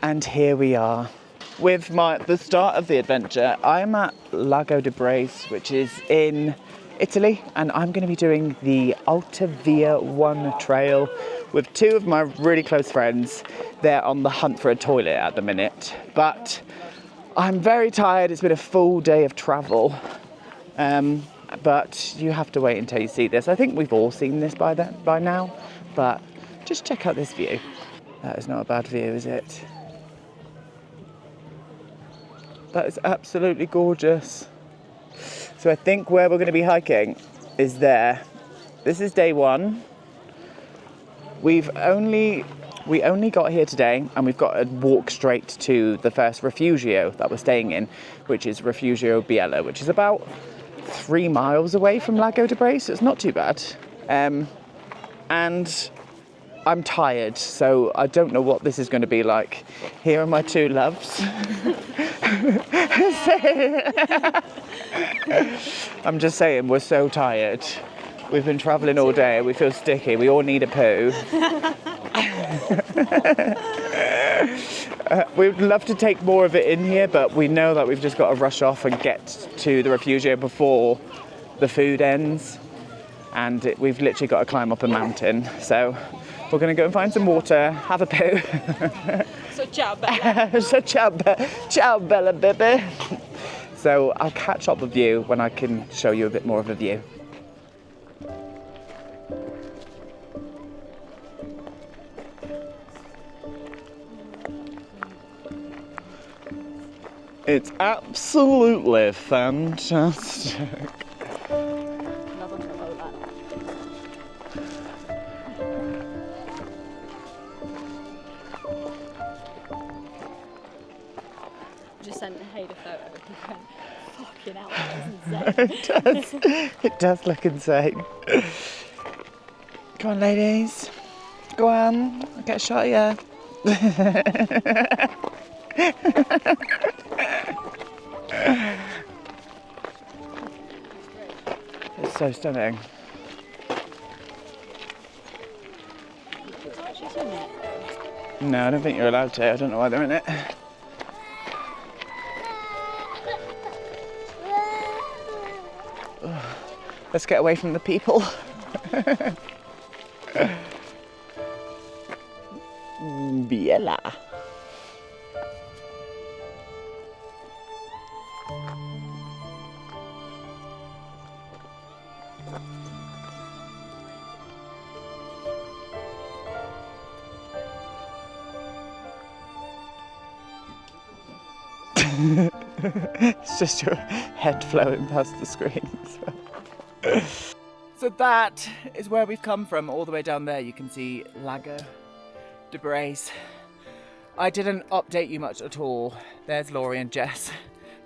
And here we are with the start of the adventure. I'm at Lago di Brace, which is in Italy, and I'm going to be doing the Alta Via 1 trail with two of my really close friends. They're on the hunt for a toilet at the minute, but I'm very tired. It's been a full day of travel, but you have to wait until you see this. I think we've all seen this by now, but just check out this view. That is not a bad view, is it? That is absolutely gorgeous. So I think where we're going to be hiking is there. This is day one. We only got here today, and we've got to walk straight to the first refugio that we're staying in, which is Refugio Biella, which is about 3 miles away from Lago di Brace. So it's not too bad. And I'm tired, so I don't know what this is going to be like. Here are my two loves. I'm just saying, we're so tired. We've been travelling all day, we feel sticky, we all need a poo. We'd love to take more of it in here, but we know that we've just got to rush off and get to the refugio before the food ends. And we've literally got to climb up a mountain. So we're going to go and find some water, have a poo. So ciao, Bella. So ciao, Bella, baby. So I'll catch up with you when I can show you a bit more of a view. It's absolutely fantastic. Just sent Hayden a photo and fucking hell, that is insane. It does look insane. Come on, ladies. Go on, I'll get a shot of you. It's so stunning. No, I don't think you're allowed to. I don't know why they're in it. Let's get away from the people. Biella. It's just your head flowing past the screen. So that is where we've come from. All the way down there you can see Lago di Brace. I didn't update you much at all. There's Laurie and Jess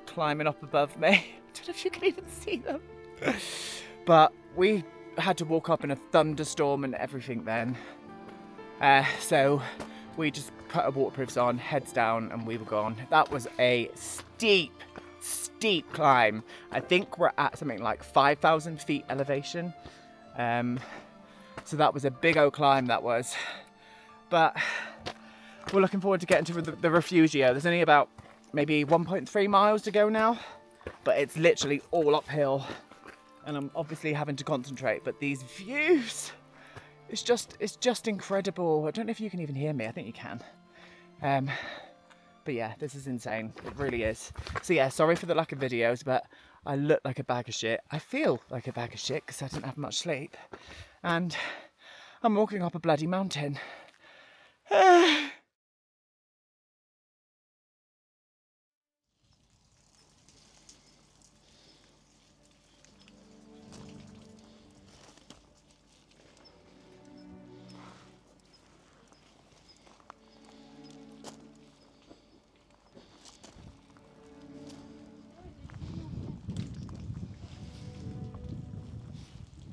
climbing up above me. I don't know if you can even see them. But we had to walk up in a thunderstorm and everything then. So we just put our waterproofs on, heads down, and we were gone. That was a steep climb. I think we're at something like 5,000 feet elevation. So that was a big old climb, that was. But we're looking forward to getting to the refugio. There's only about maybe 1.3 miles to go now, but it's literally all uphill. And I'm obviously having to concentrate, but these views, it's just incredible. I don't know if you can even hear me. I think you can. But yeah, this is insane. It really is. So yeah, sorry for the lack of videos, but I look like a bag of shit. I feel like a bag of shit because I didn't have much sleep. And I'm walking up a bloody mountain.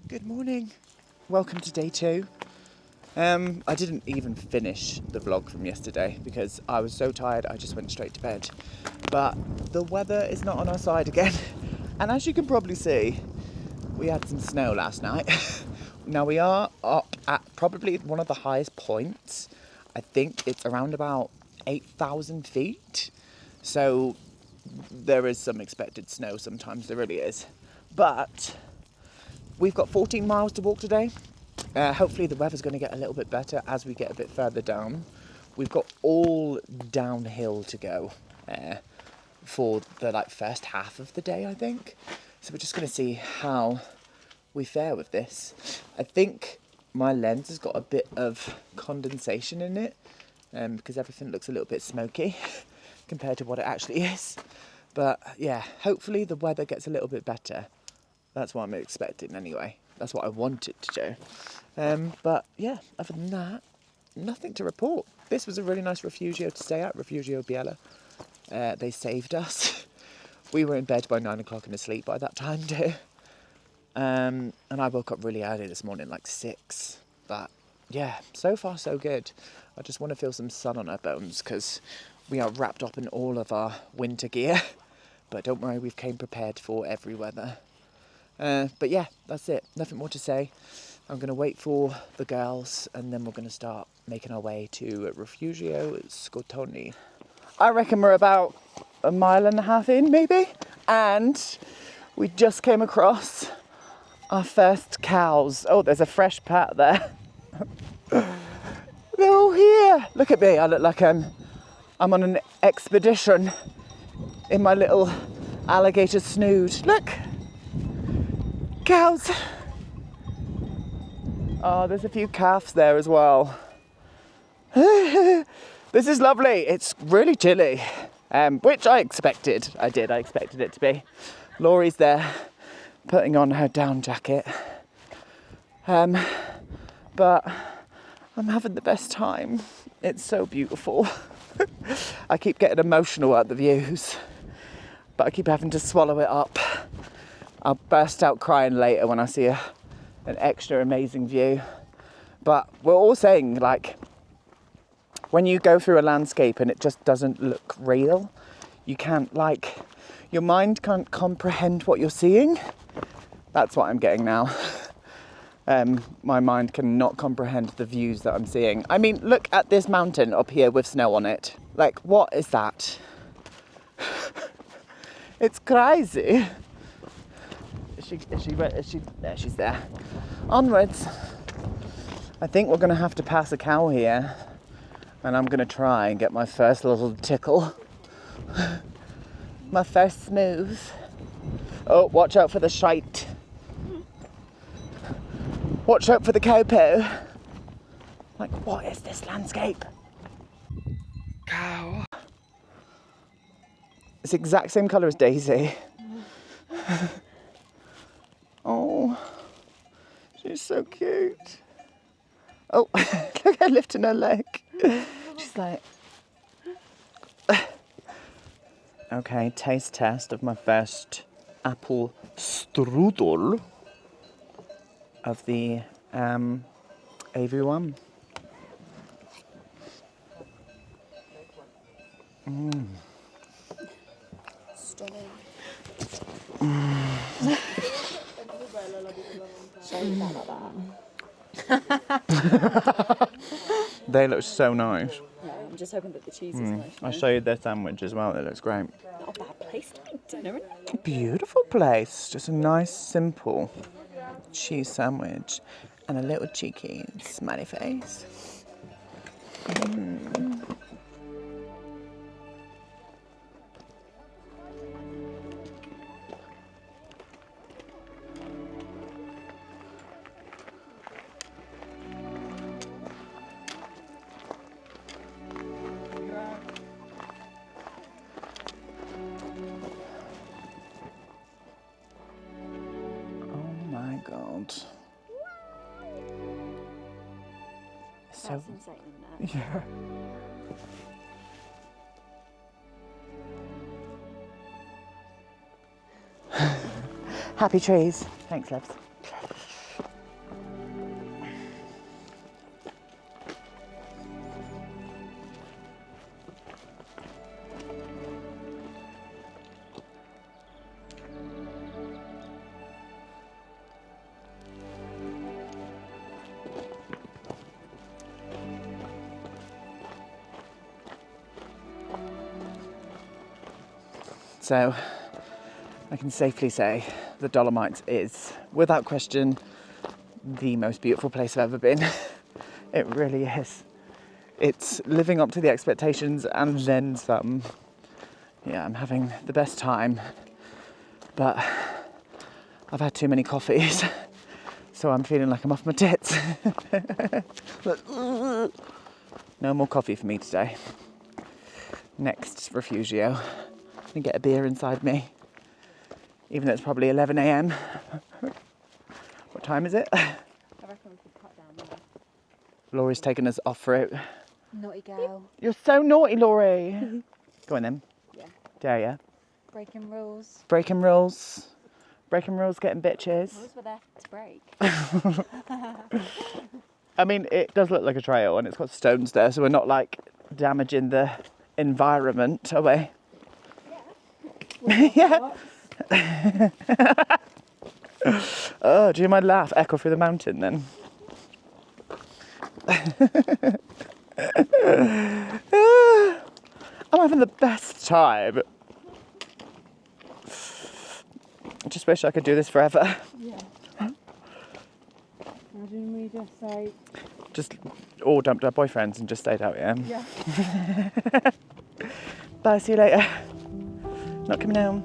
Good morning. Welcome to day 2. I didn't even finish the vlog from yesterday because I was so tired I just went straight to bed. But the weather is not on our side again. And as you can probably see, we had some snow last night. Now we are up at probably one of the highest points. I think it's around about 8,000 feet. So there is some expected snow sometimes, there really is. But we've got 14 miles to walk today. Hopefully the weather's going to get a little bit better as we get a bit further down. We've got all downhill to go for the first half of the day, I think. So we're just going to see how we fare with this. I think my lens has got a bit of condensation in it because everything looks a little bit smoky compared to what it actually is. But yeah, hopefully the weather gets a little bit better. That's what I'm expecting anyway. That's what I want it to do. But yeah, other than that, nothing to report. This was a really nice refugio to stay at, Refugio Biella. They saved us. We were in bed by 9 o'clock and asleep by that time too. And I woke up really early this morning, like 6. But yeah, so far so good. I just want to feel some sun on our bones because we are wrapped up in all of our winter gear. But don't worry, we've came prepared for every weather. But yeah, that's it. Nothing more to say. I'm going to wait for the girls and then we're going to start making our way to Refugio Scotoni. I reckon we're about a mile and a half in, maybe. And we just came across our first cows. Oh, there's a fresh pat there. They're all here. Look at me. I look like I'm on an expedition in my little alligator snood. Look. Cows. Oh, there's a few calves there as well. This is lovely. It's really chilly, which I expected. I expected it to be. Laurie's there putting on her down jacket. But I'm having the best time. It's so beautiful. I keep getting emotional at the views, but I keep having to swallow it up. I'll burst out crying later when I see an extra amazing view. But we're all saying, like, when you go through a landscape and it just doesn't look real, you can't, like, your mind can't comprehend what you're seeing. That's what I'm getting now. My mind cannot comprehend the views that I'm seeing. I mean, look at this mountain up here with snow on it. Like, what is that? It's crazy. Is she? There, she's there. Onwards. I think we're going to have to pass a cow here. And I'm going to try and get my first little tickle. My first smooth. Oh, watch out for the shite. Watch out for the cowpoo. Like, what is this landscape? Cow. It's the exact same colour as Daisy. Oh, she's so cute. Oh, look at her lifting her leg. She's like... Okay, taste test of my first apple strudel of the AV1. Stunning. They look so nice. Yeah, I'm just hoping that the cheese is nice. I'll show you their sandwich as well. It looks great. Not a bad place to make dinner, isn't it? Beautiful place. Just a nice, simple cheese sandwich and a little cheeky smiley face. God. So that's insane, isn't it? Yeah. Happy trees. Thanks, loves. So I can safely say the Dolomites is, without question, the most beautiful place I've ever been. It really is. It's living up to the expectations and then some. Yeah, I'm having the best time, but I've had too many coffees, so I'm feeling like I'm off my tits. No more coffee for me today. Next refugio, I'm gonna get a beer inside me, even though it's probably 11 a.m. What time is it? I reckon we could cut down there. Laurie's taking us off route. Naughty girl. You're so naughty, Laurie. Go on then. Yeah. Dare ya? Breaking rules. Breaking rules. Breaking rules, getting bitches. Rules were there to break. I mean, it does look like a trail and it's got stones there, so we're not like damaging the environment, are we? Yeah. Oh, do you mind laugh echo through the mountain then? I'm having the best time. I just wish I could do this forever. Yeah. Imagine we just say... Just all dumped our boyfriends and just stayed out, yeah? Yeah. Bye, see you later. Not coming home.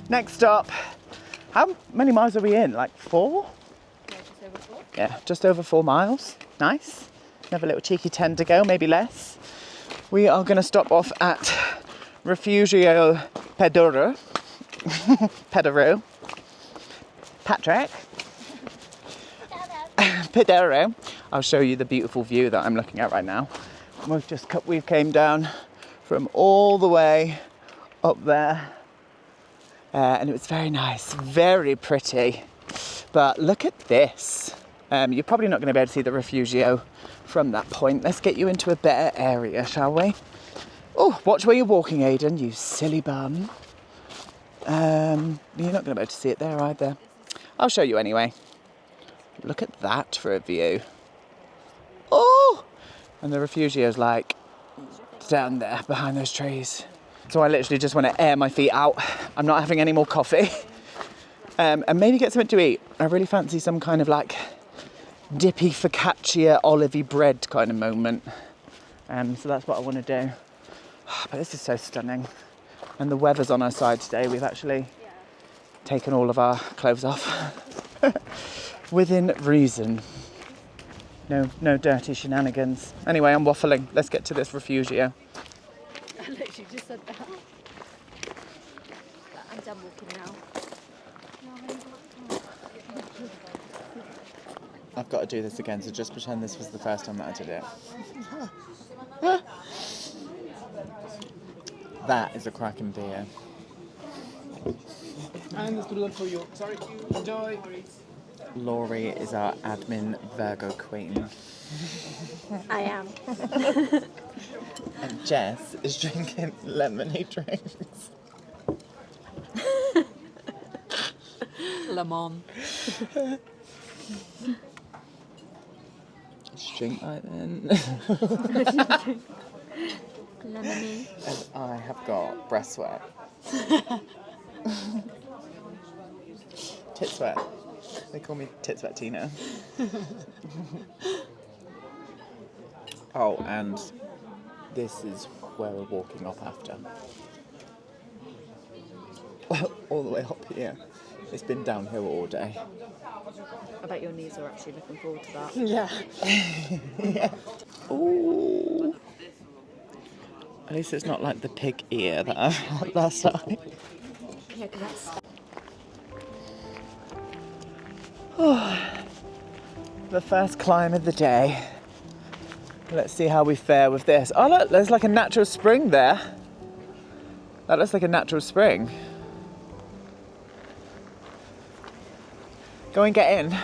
Next stop. How many miles are we in? Like 4? Yeah, just over 4. Yeah, just over 4 miles. Nice. Another little cheeky 10 to go, maybe less. We are going to stop off at Refugio Pedoro. Pedoro. Patrick. Pedoro. I'll show you the beautiful view that I'm looking at right now. We've came down from all the way up there. And it was very nice, very pretty. But look at this. You're probably not going to be able to see the Refugio from that point. Let's get you into a better area, shall we? Oh, watch where you're walking, Aden, you silly bum. You're not going to be able to see it there either. I'll show you anyway. Look at that for a view. Oh! And the Refugio's like down there behind those trees. So I literally just want to air my feet out. I'm not having any more coffee. And maybe get something to eat. I really fancy some kind of like dippy focaccia olivey bread kind of moment. So that's what I want to do. But this is so stunning. And the weather's on our side today. We've actually taken all of our clothes off. Within reason. No dirty shenanigans. Anyway, I'm waffling. Let's get to this Refugio. I literally just said that. I'm done walking now. I've got to do this again, so just pretend this was the first time that I did it. That is a cracking beer. And the student for you. Sorry, enjoy. Laurie is our admin Virgo queen. I am. And Jess is drinking lemonade drinks. Lemon. Drink like then. Lemony. And I have got breast sweat. Tit sweat. They call me Tit Sweat Tina. Oh, and this is where we're walking up after. All the way up here. It's been downhill all day. I bet your knees are actually looking forward to that. Yeah. Yeah. Ooh. At least it's not like the pig ear that I had last time. Yeah, because that's... The first climb of the day. Let's see how we fare with this. Oh look, there's like a natural spring there. That looks like a natural spring. Go and get in.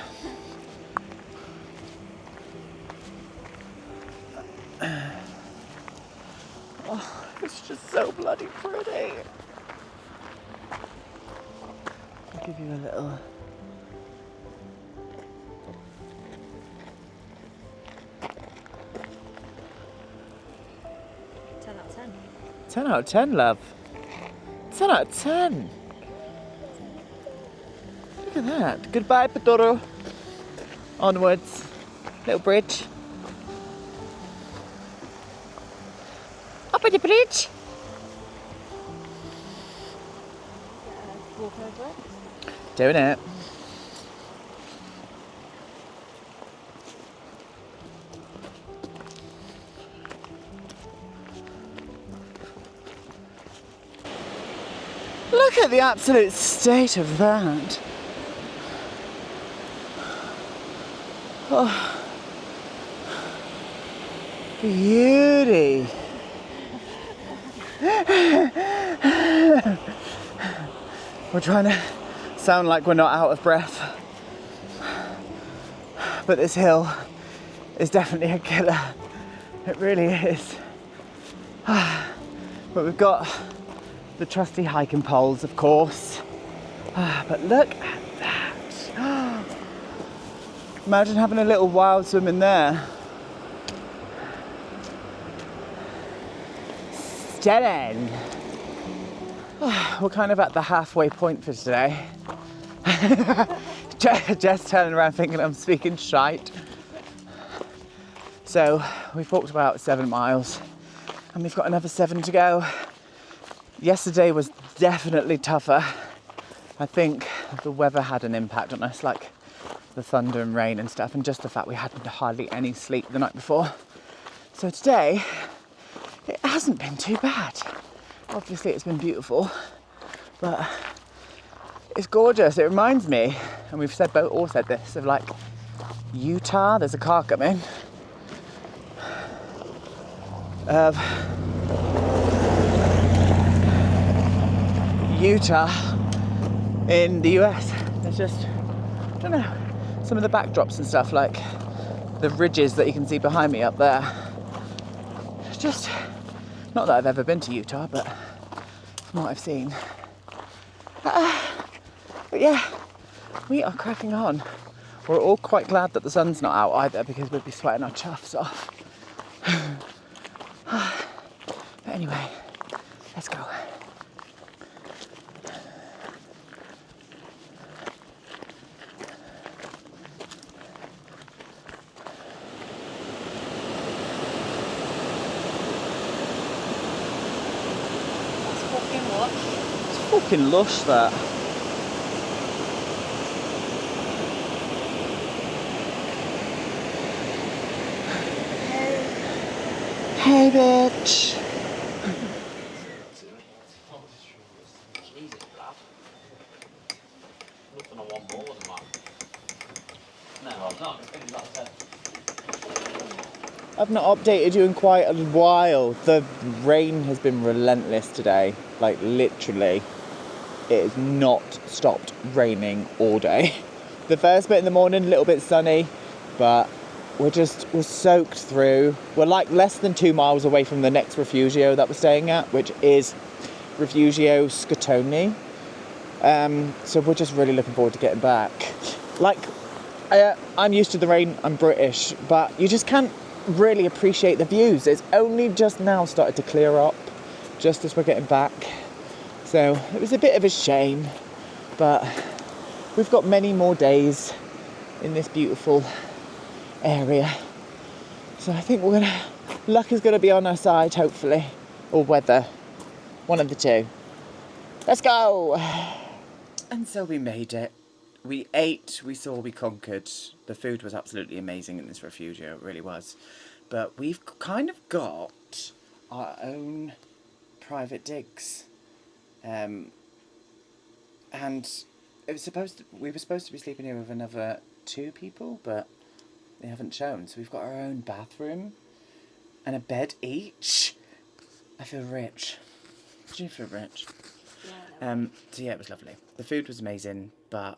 Oh, it's just so bloody pretty. I'll give you a little. Ten out of 10. 10 out of 10, love. 10 out of 10. Look at that. Goodbye, Pedoro. Onwards. Little bridge. Up on the bridge. Walk over it. Doing it. Look at the absolute state of that. Oh, beauty. We're trying to sound like we're not out of breath, but this hill is definitely a killer. It really is. But we've got the trusty hiking poles, of course. But look at that. Imagine having a little wild swim in there. Stunning. We're kind of at the halfway point for today. Jess turning around thinking I'm speaking shite. So we've walked about 7 miles and we've got another 7 to go. Yesterday was definitely tougher. I think the weather had an impact on us, like the thunder and rain and stuff, and just the fact we hadn't hardly any sleep the night before. So today, it hasn't been too bad. Obviously it's been beautiful, but it's gorgeous. It reminds me, and we've all said this, of like Utah. There's a car coming. Of Utah in the US. There's just, I don't know, some of the backdrops and stuff, like the ridges that you can see behind me up there. It's just, not that I've ever been to Utah, but from what I've seen. But yeah, we are cracking on. We're all quite glad that the sun's not out either, because we'd be sweating our chuffs off. But anyway, let's go. It's fucking lush, that. Hey, bitch. I've not updated you in quite a while. The rain has been relentless today. Like, literally, it has not stopped raining all day. The first bit in the morning, a little bit sunny, but we're soaked through. We're like less than 2 miles away from the next refugio that we're staying at, which is Refugio Scatoni. So we're just really looking forward to getting back. Like, I'm used to the rain, I'm British, but you just can't really appreciate the views. It's only just now started to clear up, just as we're getting back. So it was a bit of a shame, but we've got many more days in this beautiful area. So I think luck is gonna be on our side, hopefully, or weather, one of the two. Let's go. And so we made it. We ate, we saw, we conquered. The food was absolutely amazing in this refugio, it really was. But we've kind of got our own private digs. And we were supposed to be sleeping here with another 2 people, but they haven't shown. So we've got our own bathroom and a bed each. I feel rich. Do you feel rich? Yeah. So yeah, it was lovely. The food was amazing, but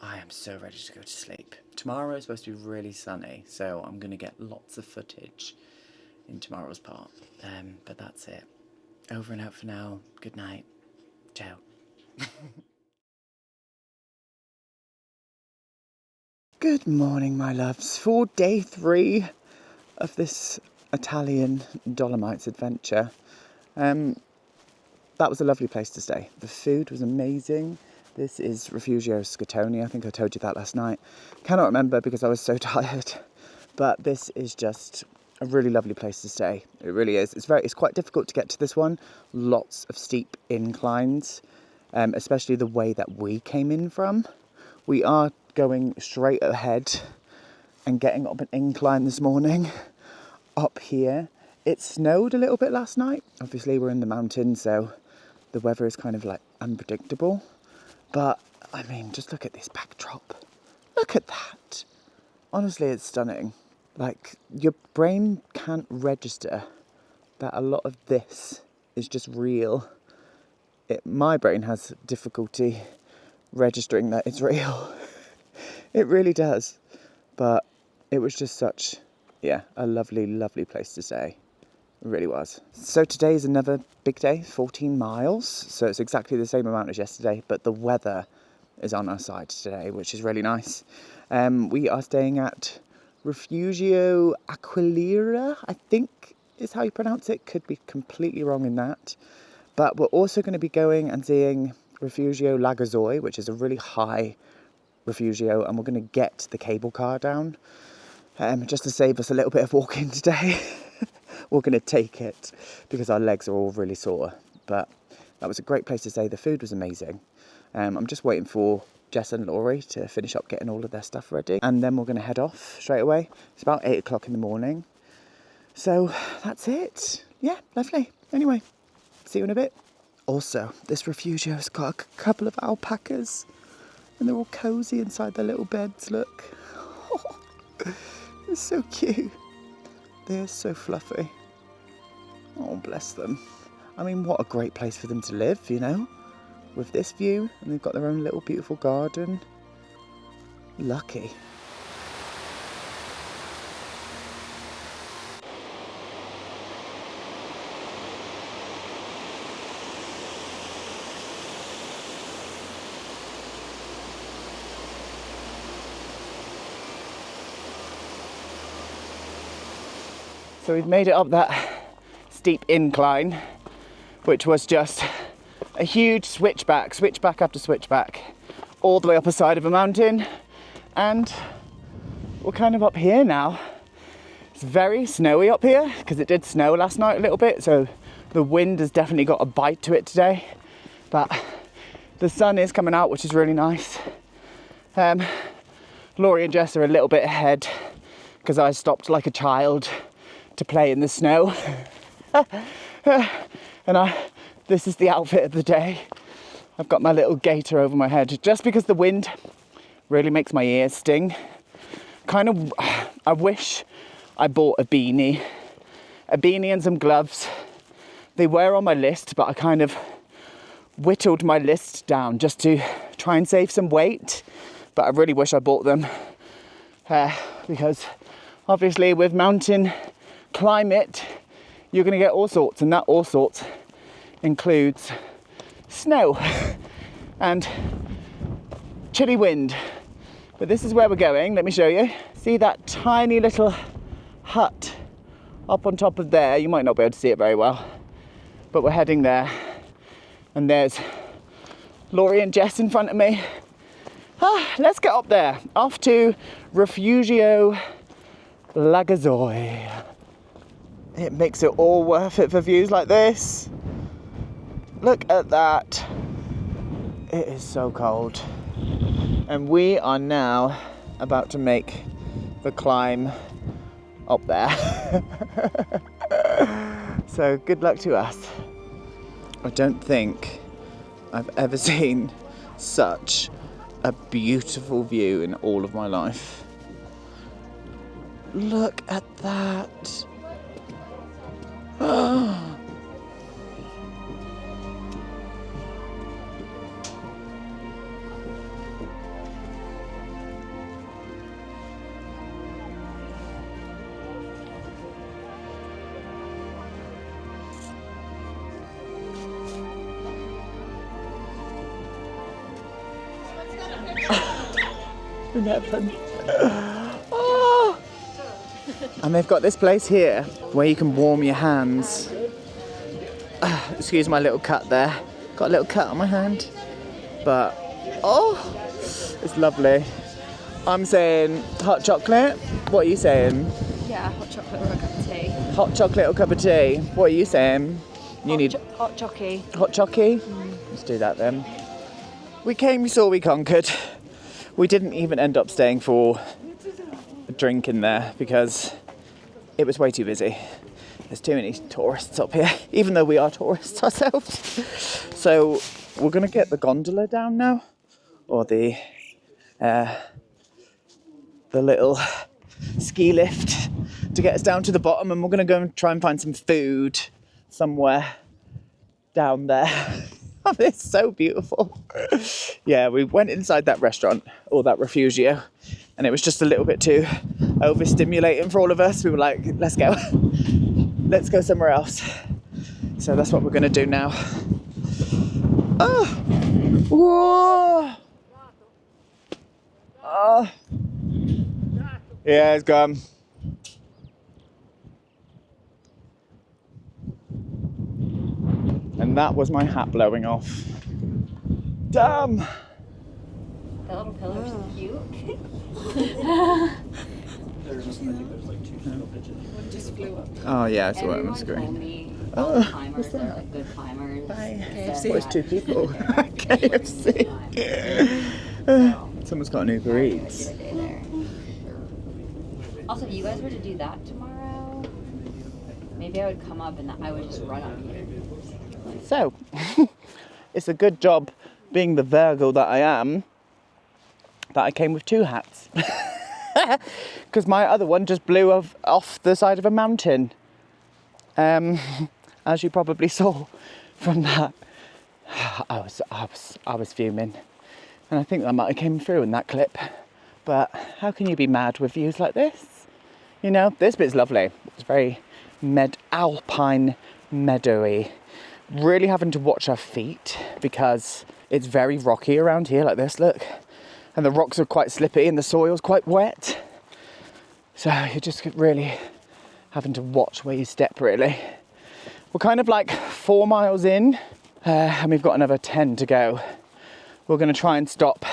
I am so ready to go to sleep. Tomorrow is supposed to be really sunny, so I'm going to get lots of footage in tomorrow's part. But that's it. Over and out for now. Good night. Ciao. Good morning, my loves. For day 3 of this Italian Dolomites adventure. That was a lovely place to stay. The food was amazing. This is Refugio Scatoni. I think I told you that last night. Cannot remember because I was so tired. But this is just a really lovely place to stay. It really is. It's quite difficult to get to this one. Lots of steep inclines, especially the way that we came in from. We are going straight ahead and getting up an incline this morning up here. It snowed a little bit last night. Obviously we're in the mountains, so the weather is kind of like unpredictable. But I mean, just look at this backdrop. Look at that. Honestly, it's stunning. Like, your brain can't register that a lot of this is just real. My brain has difficulty registering that it's real. It really does. But it was just such, a lovely, lovely place to stay. It really was. So today is another big day, 14 miles. So it's exactly the same amount as yesterday, but the weather is on our side today, which is really nice. We are staying at Refugio Aquilera, I think is how you pronounce it. Could be completely wrong in that. But we're also going to be going and seeing Refugio Lagazoi, which is a really high refugio, and we're going to get the cable car down just to save us a little bit of walking today. We're going to take it because our legs are all really sore. But that was a great place to stay. The food was amazing. I'm just waiting for Jess and Laurie to finish up getting all of their stuff ready. And then we're going to head off straight away. It's about 8 o'clock in the morning. So that's it. Yeah, lovely. Anyway, see you in a bit. Also, this refugio's got a couple of alpacas. And they're all cosy inside their little beds, look. Oh, it's so cute. They're so fluffy. Oh, bless them. I mean, what a great place for them to live, you know? With this view, and they've got their own little beautiful garden. Lucky. So we've made it up that steep incline, which was just a huge switchback after switchback, all the way up a side of a mountain. And we're kind of up here now. It's very snowy up here because it did snow last night a little bit, so the wind has definitely got a bite to it today. But the sun is coming out, which is really nice. Laurie and Jess are a little bit ahead because I stopped like a child to play in the snow. And this is the outfit of the day. I've got my little gaiter over my head just because the wind really makes my ears sting. I wish I bought a beanie and some gloves. They were on my list, but I kind of whittled my list down just to try and save some weight. But I really wish I bought them because obviously with mountain climate, you're going to get all sorts, and that all sorts includes snow and chilly wind. But this is where we're going. Let me show you. See that tiny little hut up on top of there? You might not be able to see it very well, but we're heading there. And there's Laurie and Jess in front of me. Let's get up there. Off to Refugio Lagazoi. It makes it all worth it for views like this. Look at that. It is so cold. And we are now about to make the climb up there. So good luck to us. I don't think I've ever seen such a beautiful view in all of my life. Look at that. in heaven. Oh. And they've got this place here where you can warm your hands. Excuse my little cut there. Got a little cut on my hand. But, oh, it's lovely. I'm saying hot chocolate. What are you saying? Yeah, hot chocolate or a cup of tea. Hot chocolate or cup of tea. What are you saying? You need hot chocky. hot chocky? Let's do that then. We came, we saw, we conquered. We didn't even end up staying for a drink in there because it was way too busy. There's too many tourists up here, even though we are tourists ourselves. So we're gonna get the gondola down now, or the little ski lift to get us down to the bottom, and we're gonna go and try and find some food somewhere down there. Oh, it's so beautiful. Yeah, we went inside that restaurant, or that refugio, and it was just a little bit too overstimulating for all of us. We were like, let's go. Let's go somewhere else. So that's what we're gonna do now. Oh! Whoa! Oh! Yeah, it's gone. And that was my hat blowing off. Damn! That little pillar's cute. Just flew up. Oh yeah, I saw it on the Everyone told screen. me all the climbers are like good climbers. KFC. Oh, it's two people. KFC. Someone's got an Uber Eats. Also, if you guys were to do that tomorrow, maybe I would come up and I would just run up here. So, it's a good job, being the Virgo that I am, that I came with two hats. Because my other one just blew off the side of a mountain. As you probably saw from that. I was fuming. And I think that might have came through in that clip. But how can you be mad with views like this? You know, this bit's lovely. It's very alpine, meadowy. Really having to watch our feet because it's very rocky around here like this, look. And the rocks are quite slippy and the soil's quite wet. So you're just really having to watch where you step, really. We're kind of like 4 miles in and we've got another 10 to go. We're going to try and stop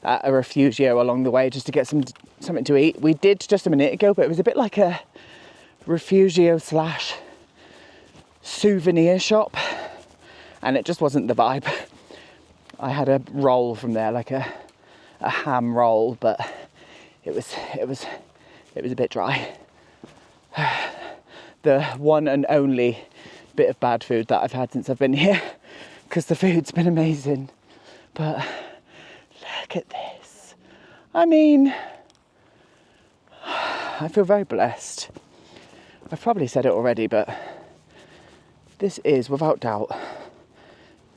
at a refugio along the way just to get something to eat. We did just a minute ago, but it was a bit like a refugio / souvenir shop, and it just wasn't the vibe. I had a roll from there, like a ham roll, but it was a bit dry. The one and only bit of bad food that I've had since I've been here, because the food's been amazing. But look at this. I mean, I feel very blessed. I've probably said it already, but this is, without doubt,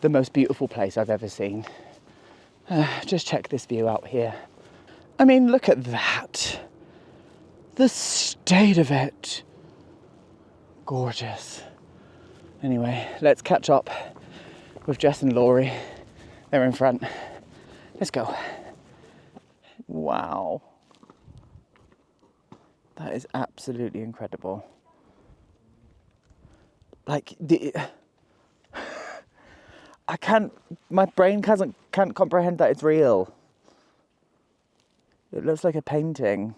the most beautiful place I've ever seen. Just check this view out here. I mean, look at that. The state of it. Gorgeous. Anyway, let's catch up with Jess and Laurie. They're in front. Let's go. Wow. That is absolutely incredible. Like, my brain can't comprehend that it's real. It looks like a painting.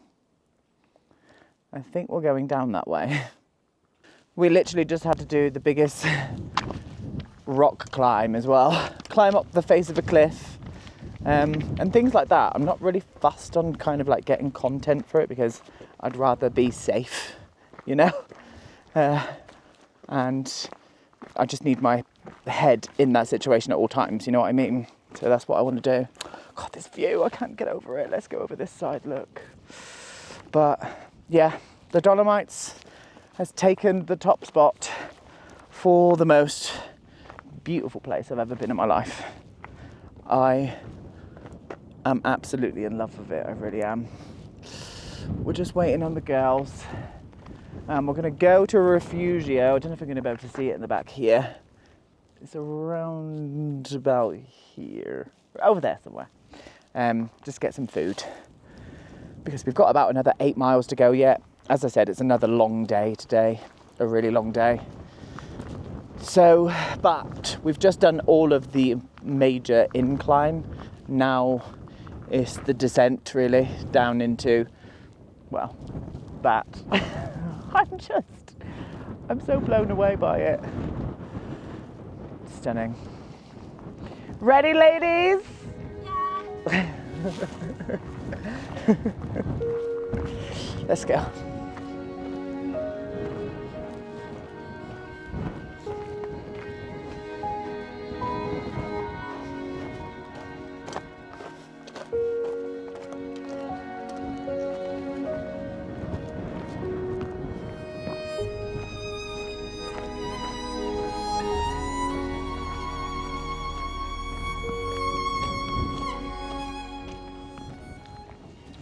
I think we're going down that way. We literally just had to do the biggest rock climb as well. Climb up the face of a cliff and things like that. I'm not really fussed on kind of like getting content for it because I'd rather be safe, you know? And I just need my head in that situation at all times, you know what I mean? So that's what I want to do. God, this view, I can't get over it. Let's go over this side, look. But yeah, the Dolomites has taken the top spot for the most beautiful place I've ever been in my life. I am absolutely in love with it, I really am. We're just waiting on the girls. We're going to go to a refugio. I don't know if we're going to be able to see it in the back here. It's around about here. Over there somewhere. just get some food. Because we've got about another 8 miles to go yet. As I said, it's another long day today, a really long day. So, but we've just done all of the major incline. Now it's the descent really down into, well, that. I'm so blown away by it. Stunning. Ready, ladies? Yeah. Let's go.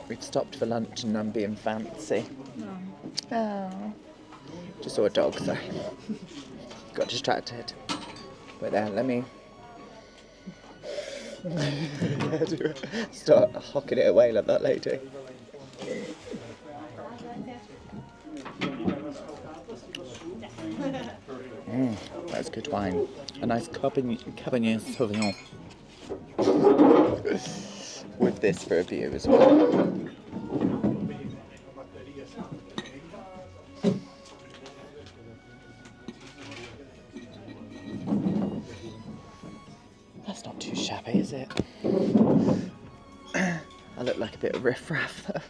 We'd stopped for lunch and I'm being fancy. Oh. Just saw a dog, sorry. Got distracted. But let me start hocking it away like that lady. That's good wine. A nice Cabernet Sauvignon. With this for a view as well. That's not too shabby, is it? I look like a bit of riffraff though.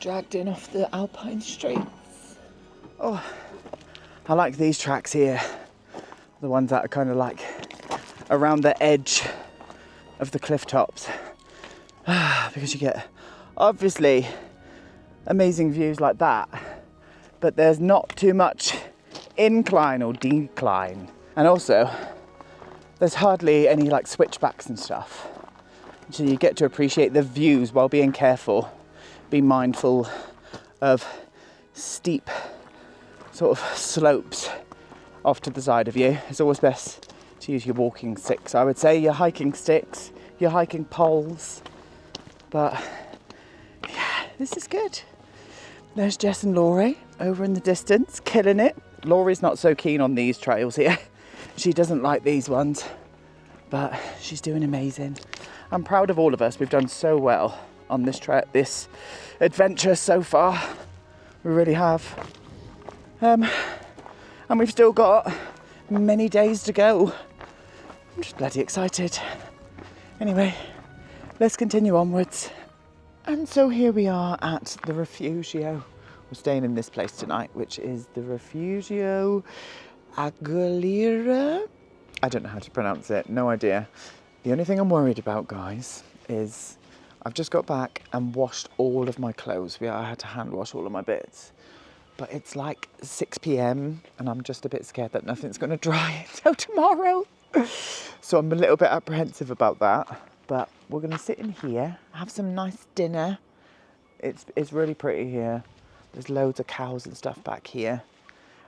Dragged in off the alpine streets. Oh, I like these tracks here. The ones that are kind of like around the edge of the cliff tops. Because you get obviously amazing views like that, but there's not too much incline or decline, and also there's hardly any like switchbacks and stuff, so you get to appreciate the views while being careful, be mindful of steep sort of slopes off to the side of you. It's always best to use your walking sticks, I would say, your hiking sticks, your hiking poles. But yeah, this is good. There's Jess and Laurie over in the distance, killing it. Laurie's not so keen on these trails here. She doesn't like these ones, but she's doing amazing. I'm proud of all of us. We've done so well on this adventure so far. We really have. And we've still got many days to go. I'm just bloody excited. Anyway, let's continue onwards. And so here we are at the Refugio. We're staying in this place tonight, which is the Refugio Aguilera. I don't know how to pronounce it, no idea. The only thing I'm worried about, guys, is I've just got back and washed all of my clothes. I had to hand wash all of my bits. But it's like 6 p.m. and I'm just a bit scared that nothing's going to dry until tomorrow. So I'm a little bit apprehensive about that. But we're going to sit in here, have some nice dinner. It's really pretty here. There's loads of cows and stuff back here.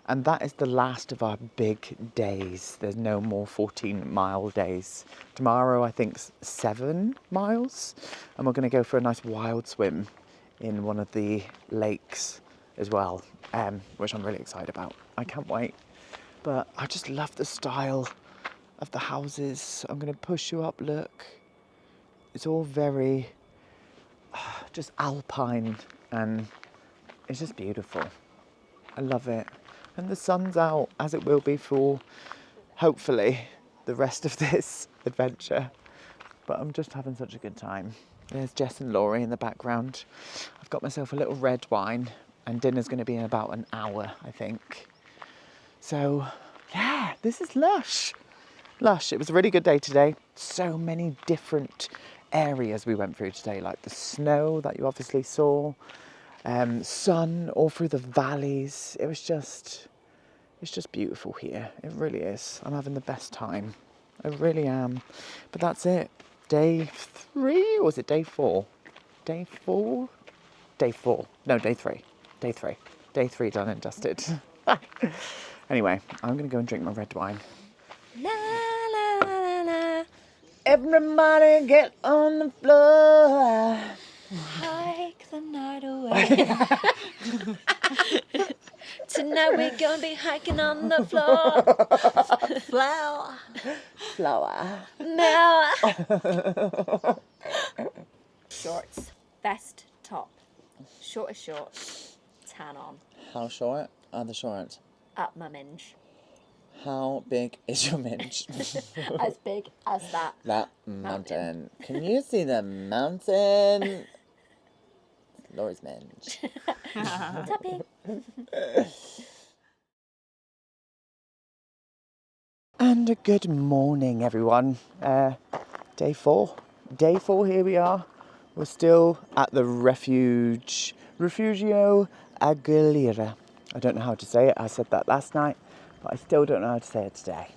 And that is the last of our big days. There's no more 14-mile days. Tomorrow, I think, 7 miles. And we're going to go for a nice wild swim in one of the lakes as well, which I'm really excited about. I can't wait. But I just love the style of the houses. I'm going to push you up, look. It's all very just alpine, and it's just beautiful. I love it. And the sun's out, as it will be for, hopefully, the rest of this adventure. But I'm just having such a good time. There's Jess and Laurie in the background. I've got myself a little red wine, and dinner's going to be in about an hour, I think. So, yeah, this is lush. Lush. It was a really good day today. So many different areas we went through today, like the snow that you obviously saw, sun all through the valleys. It's just beautiful here. It really is. I'm having the best time. I really am. But that's it. Day 3, or was it day 4? Day 4? Day 4. No, day 3. Day 3. Day 3 done and dusted. Anyway, I'm going to go and drink my red wine. La la la la. Everybody get on the floor. Hike the night away. Tonight we're gonna be hiking on the floor. Flower. Flower. Now. Shorts. Vest. Top. Shortest shorts. Tan on. How short are the shorts? Up my minge. How big is your minge? As big as that. That mountain. Can you see the mountain? Laura's minge. Tappy. And a good morning, everyone. Day 4. Day 4, here we are. We're still at the Refugio Aguilera. I don't know how to say it. I said that last night, but I still don't know how to say it today.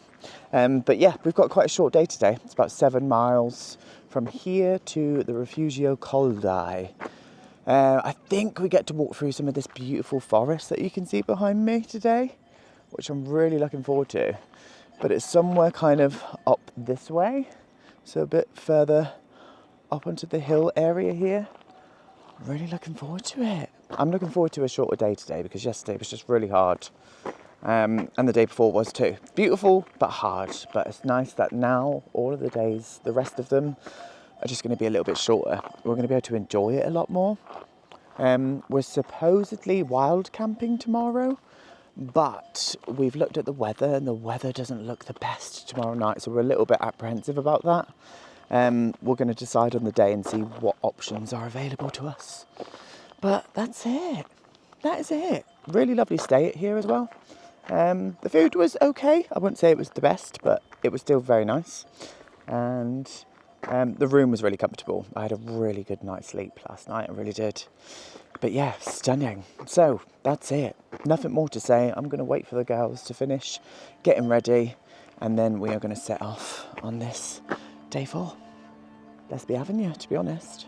But yeah, we've got quite a short day today. It's about 7 miles from here to the Refugio Coldai. I think we get to walk through some of this beautiful forest that you can see behind me today, which I'm really looking forward to. But it's somewhere kind of up this way, so a bit further up onto the hill area here. Really looking forward to it. I'm looking forward to a shorter day today because yesterday was just really hard. And the day before was too. Beautiful, but hard. But it's nice that now all of the days, the rest of them, are just going to be a little bit shorter. We're going to be able to enjoy it a lot more. We're supposedly wild camping tomorrow, but we've looked at the weather and the weather doesn't look the best tomorrow night, so we're a little bit apprehensive about that. We're going to decide on the day and see what options are available to us. But that's it. That is it. Really lovely stay here as well. The food was okay. I wouldn't say it was the best, but it was still very nice. And the room was really comfortable. I had a really good night's sleep last night. I really did. But yeah, stunning. So that's it. Nothing more to say. I'm going to wait for the girls to finish getting ready, and then we are going to set off on this day 4. Let's be having you, to be honest.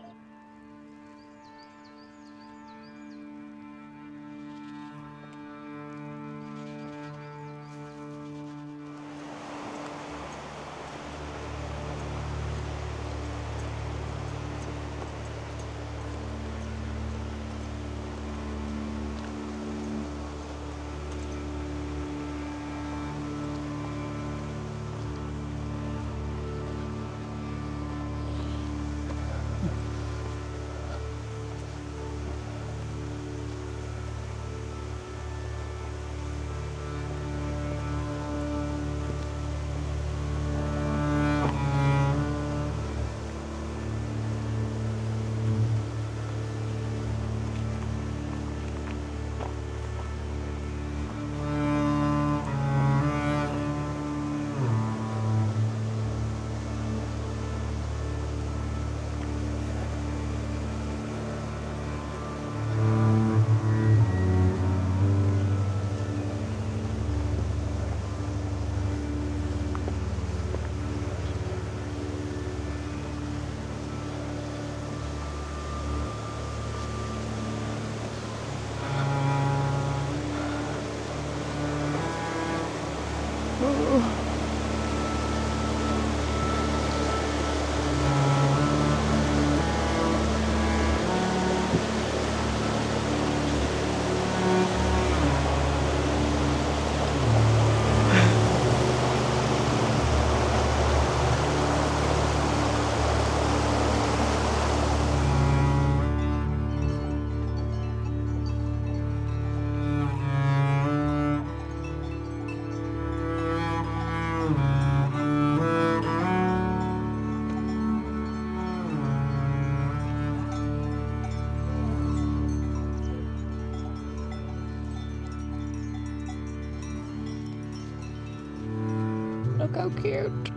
Look how cute.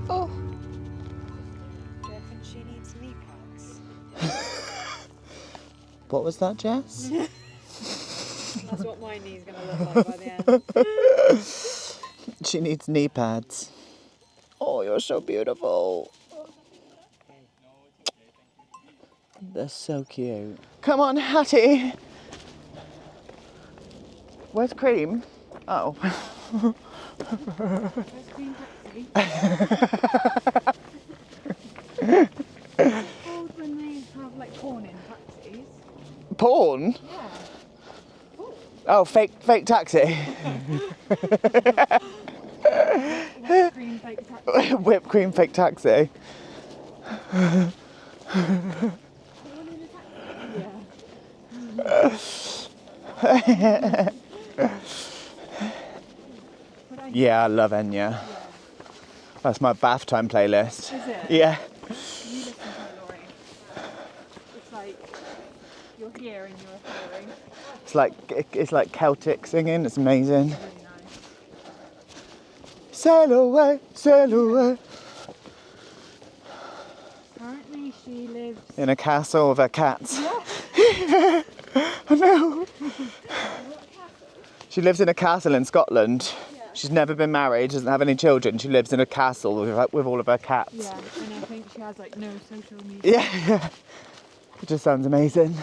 Oh. Do you think she needs knee pads? What was that, Jess? That's what my knee's going to look like by the end. She needs knee pads. Oh, you're so beautiful. They're so cute. Come on, Hattie. Where's Cream? Oh. Lorry. Old when they have like porn in taxis. Porn? Yeah. Oh, fake taxi. Whipped cream fake taxi. Whipped cream fake taxi. Yeah. Yeah, I love Enya. That's my bath time playlist. Is it? Yeah. You listen to it, Laurie. It's like you're here and you're hearing. It's like Celtic singing. It's amazing. Really nice. Sail away, sail away. Apparently she lives. In a castle with her cats. Yeah. I know. She lives in a castle in Scotland. She's never been married, doesn't have any children. She lives in a castle with all of her cats. Yeah, and I think she has like no social media. Yeah. It just sounds amazing.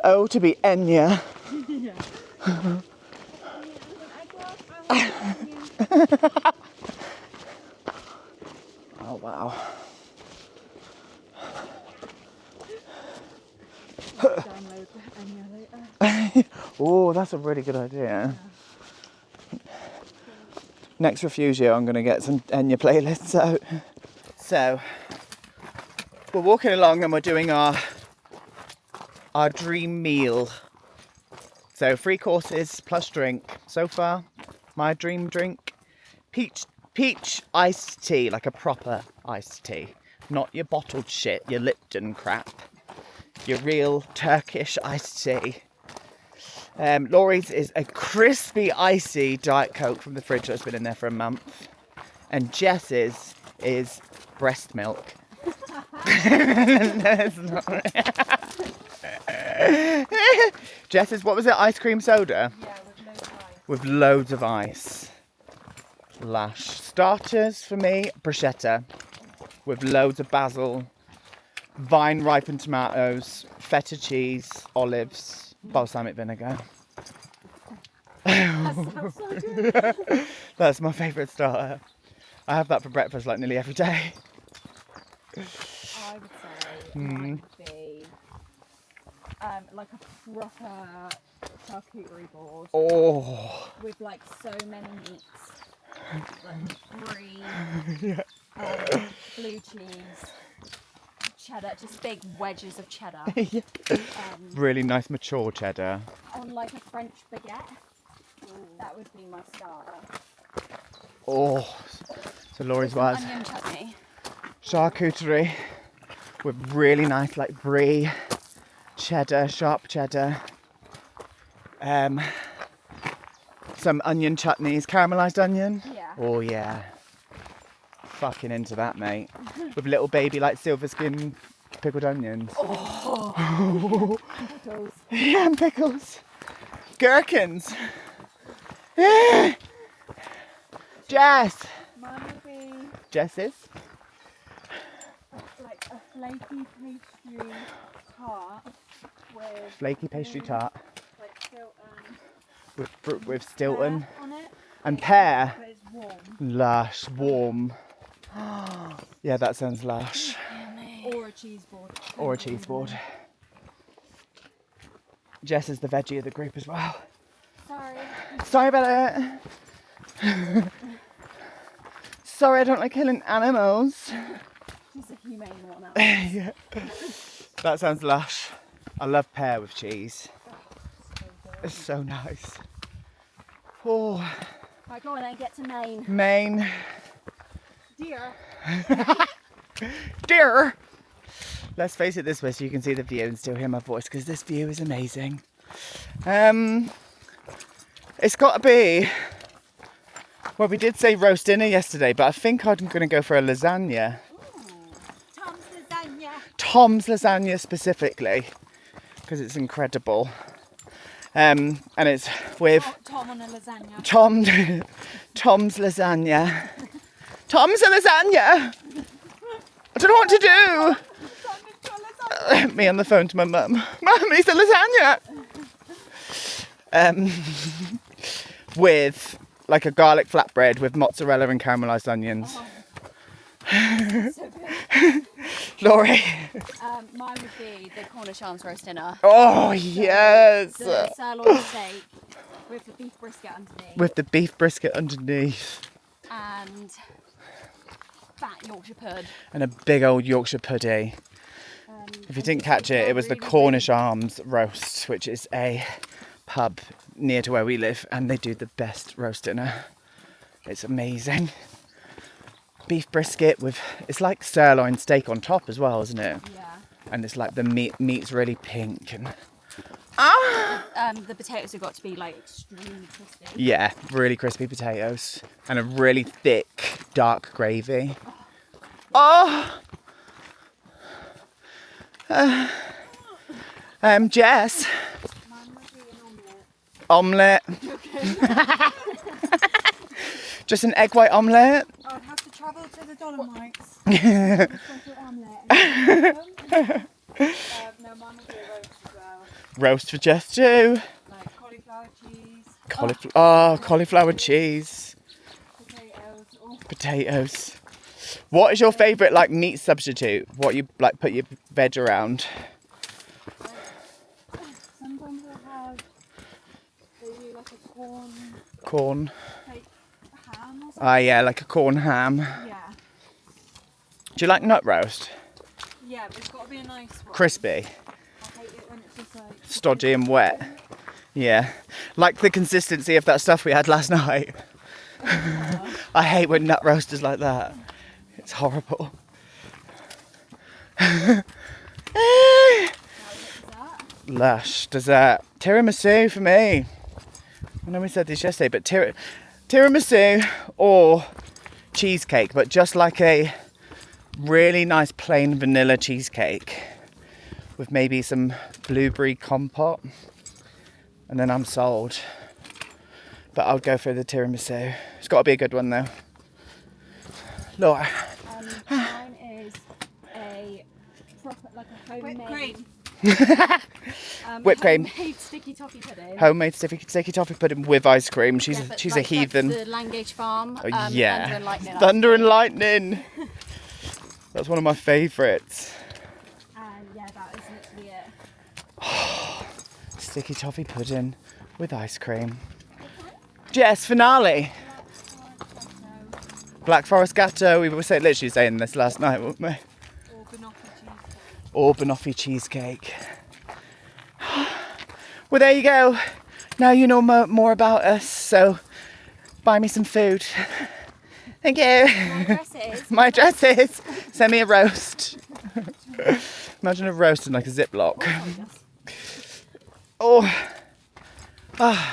Oh, to be Enya. Yeah. Oh, wow. Download Enya later. Oh, that's a really good idea. Next refugio, I'm going to get some Enya playlists out. So, we're walking along and we're doing our dream meal. So 3 courses plus drink. So far, my dream drink, peach iced tea, like a proper iced tea. Not your bottled shit, your Lipton crap. Your real Turkish iced tea. Laurie's is a crispy, icy Diet Coke from the fridge that's been in there for a month. And Jess's is breast milk. No, it's not. Jess's, what was it? Ice cream soda? Yeah, with loads of ice. With loads of ice. Lash. Starters for me, bruschetta. With loads of basil, vine ripened tomatoes, feta cheese, olives, balsamic vinegar. That sounds so good. That's my favourite starter. I have that for breakfast like nearly every day. I would say mine would be like a proper charcuterie board Oh, with like so many meats, like brie, blue cheese, cheddar, just big wedges of cheddar. really nice mature cheddar. On like a French baguette. That would be my starter. Oh, so Laurie's was Onion chutney. charcuterie with really nice like brie, cheddar, sharp cheddar. Some onion chutneys, caramelised onion. Yeah. Oh yeah. Fucking into that, mate. With little baby like silver skin pickled onions. Oh. Pickles. Yeah, and pickles. Gherkins. Yeah. Jess. Mine would be Jess's. like a flaky pastry tart with Flaky pastry tart like with Stilton on it, and pear. but it's warm. Lush, warm. Yeah, that sounds lush. Or a cheese board. Or a cheese board. Jess is the veggie of the group as well. Sorry. Sorry about it. Sorry, I don't like killing animals. She's a humane one. Yeah. That sounds lush. I love pear with cheese. It's so nice. Oh, Right, go on then, get to Maine. Maine. Dear. Dear. Let's face it this way so you can see the view and still hear my voice, because this view is amazing. It's got to be, well, we did say roast dinner yesterday, but I think I'm going to go for a lasagna. Tom's lasagna. Tom's lasagna specifically, because it's incredible. And it's with Tom on a lasagna. Tom's lasagna. Tom's a lasagna. I don't know what to do. Me on the phone to my mum. Mum, it's a lasagna. With like a garlic flatbread with mozzarella and caramelised onions. Oh. So good. Laurie. Mine would be the Cornish arms roast dinner. Oh, yes. The sirloin steak with the beef brisket underneath. With the beef brisket underneath. And fat Yorkshire pud. And a big old Yorkshire pudding. If you didn't catch it, it was the Cornish Arms roast, which is a pub near to where we live, and they do the best roast dinner. It's amazing. Beef brisket with, it's like sirloin steak on top as well, isn't it? Yeah. And it's like the meat's really pink and The potatoes have got to be like extremely crispy. yeah, really crispy potatoes and a really thick dark gravy. Oh. Jess. Omelette. Just an egg white omelette. I'd have to travel to the Dolomites. No, mine would be a roast as well. Roast for Jess too. Like cauliflower cheese, Cauliflower cheese. potatoes. Oh, Potatoes. What is your favourite like meat substitute? What you like put your veg around? sometimes they do like a Corn. like ham or something. Ah, yeah, like a corn ham. Yeah. Do you like nut roast? Yeah, but it's got to be a nice one. Crispy, I hate it when it's just like stodgy and wet. Yeah, like the consistency of that stuff we had last night. I hate when nut roast is like that. It's horrible. Lush dessert. Tiramisu for me. I know we said this yesterday, but tiramisu or cheesecake, but just like a really nice plain vanilla cheesecake with maybe some blueberry compote, and then I'm sold. But I'll go for the tiramisu. It's got to be a good one though. Laura. Mine is a proper, like a homemade. whipped cream. Whipped cream. Homemade sticky toffee pudding. Homemade sticky toffee pudding with ice cream. She's Yeah, but she's like a heathen. That's the Langage Farm. Oh, yeah. Thunder and Lightning. Thunder and Lightning. That's one of my favourites. And yeah, that is literally it. Sticky toffee pudding with ice cream. Jess, finale. Black Forest Gatto. We were literally saying this last night, weren't we? Or banoffee cheesecake. Well, there you go. Now you know more about us, so buy me some food. Thank you. My dresses. My address is. Send me a roast. Imagine a roast in like a Ziploc. Oh.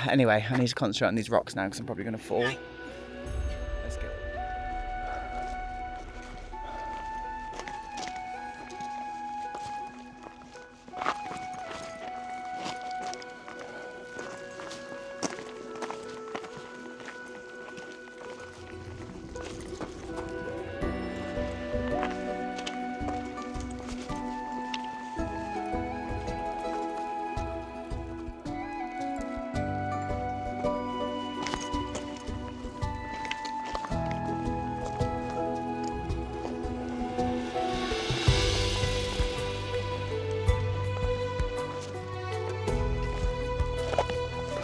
Anyway, I need to concentrate on these rocks now because I'm probably going to fall. Let's go.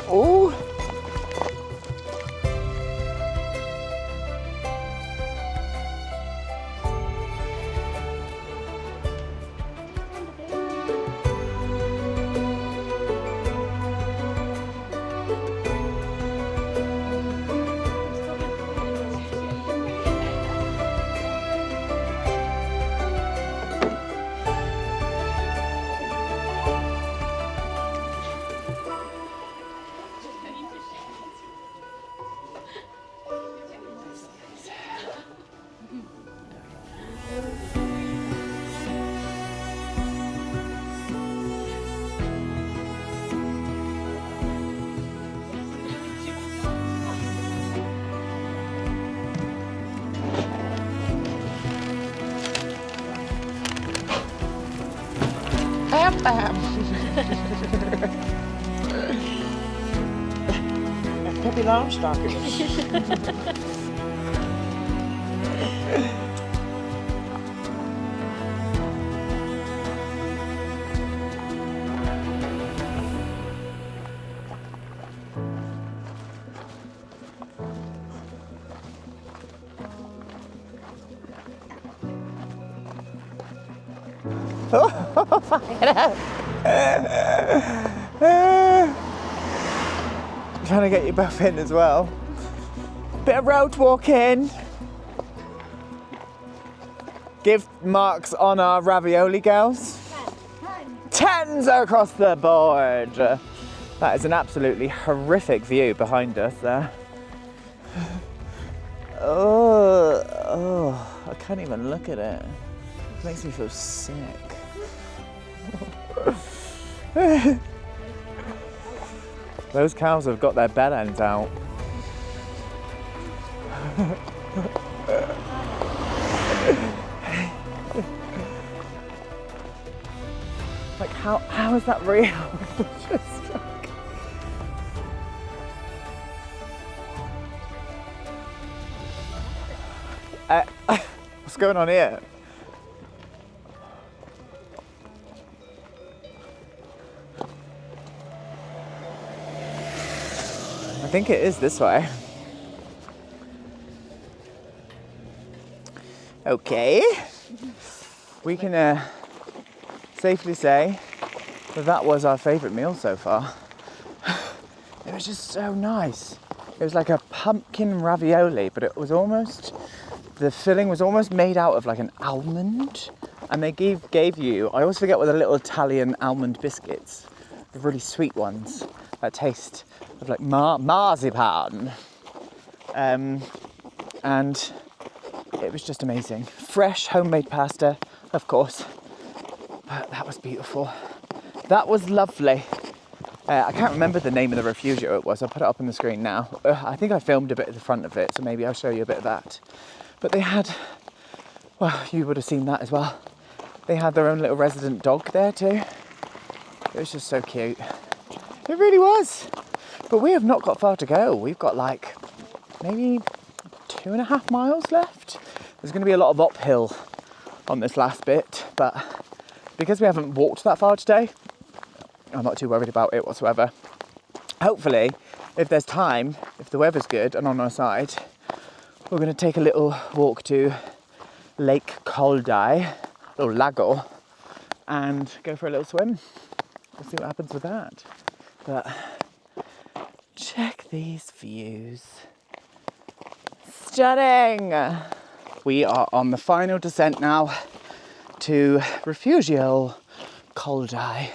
Oh. Bam. Pippi Longstockings. Trying to get you both in as well. Bit of road walking. Give marks on our ravioli girls. 10s across the board. That is an absolutely horrific view behind us there. Oh, I can't even look at it. It makes me feel sick. Those cows have got their bell ends out. Like how is that real? Just like... what's going on here? I think it is this way. Okay. We can safely say that that was our favourite meal so far. It was just so nice. It was like a pumpkin ravioli, but it was almost, the filling was almost made out of like an almond. And they gave you, I always forget what the little Italian almond biscuits, the really sweet ones that taste of like marzipan. And it was just amazing. Fresh homemade pasta, of course, but that was beautiful. That was lovely. I can't remember the name of the refugio it was. I'll put it up on the screen now. I think I filmed a bit at the front of it, so maybe I'll show you a bit of that. But they had, well, you would have seen that as well. They had their own little resident dog there too. It was just so cute. It really was. But we have not got far to go. We've got like maybe 2.5 miles left. There's going to be a lot of uphill on this last bit, but because we haven't walked that far today, I'm not too worried about it whatsoever. Hopefully, if there's time, if the weather's good and on our side, we're going to take a little walk to Lake Coldai, or Lago, and go for a little swim. We'll see what happens with that. But check these views. Stunning! We are on the final descent now to Refugio Coldai.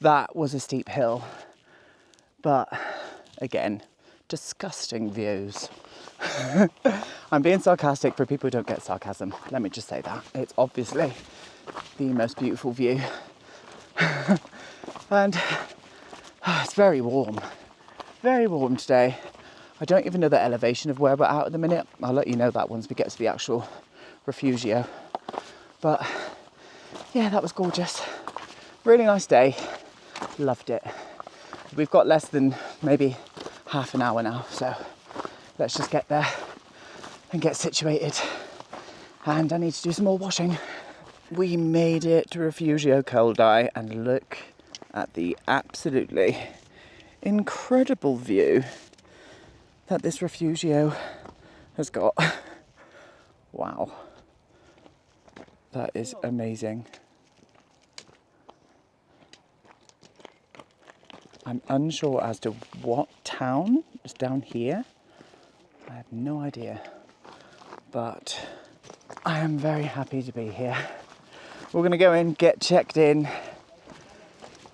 That was a steep hill, but again, disgusting views. I'm being sarcastic for people who don't get sarcasm. Let me just say that. It's obviously the most beautiful view. And it's very warm today. I don't even know the elevation of where we're at the minute. I'll let you know that once we get to the actual refugio. But yeah, that was gorgeous. Really nice day. Loved it. We've got less than maybe half an hour now, so let's just get there and get situated. And I need to do some more washing. We made it to Refugio Coldai, and look at the absolutely incredible view that this refugio has got. Wow. That is amazing. I'm unsure as to what town is down here. I have no idea. But I am very happy to be here. We're going to go in, get checked in,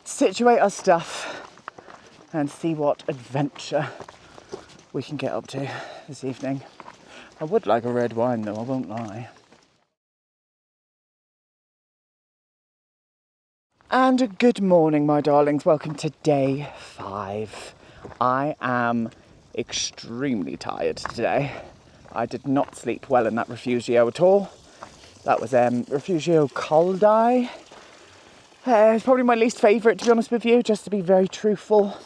situate our stuff, and see what adventure we can get up to this evening. I would like a red wine though, I won't lie. And good morning, my darlings. Welcome to day 5. I am extremely tired today. I did not sleep well in that refugio at all. That was Refugio Coldai. It's probably my least favourite, to be honest with you, just to be very truthful.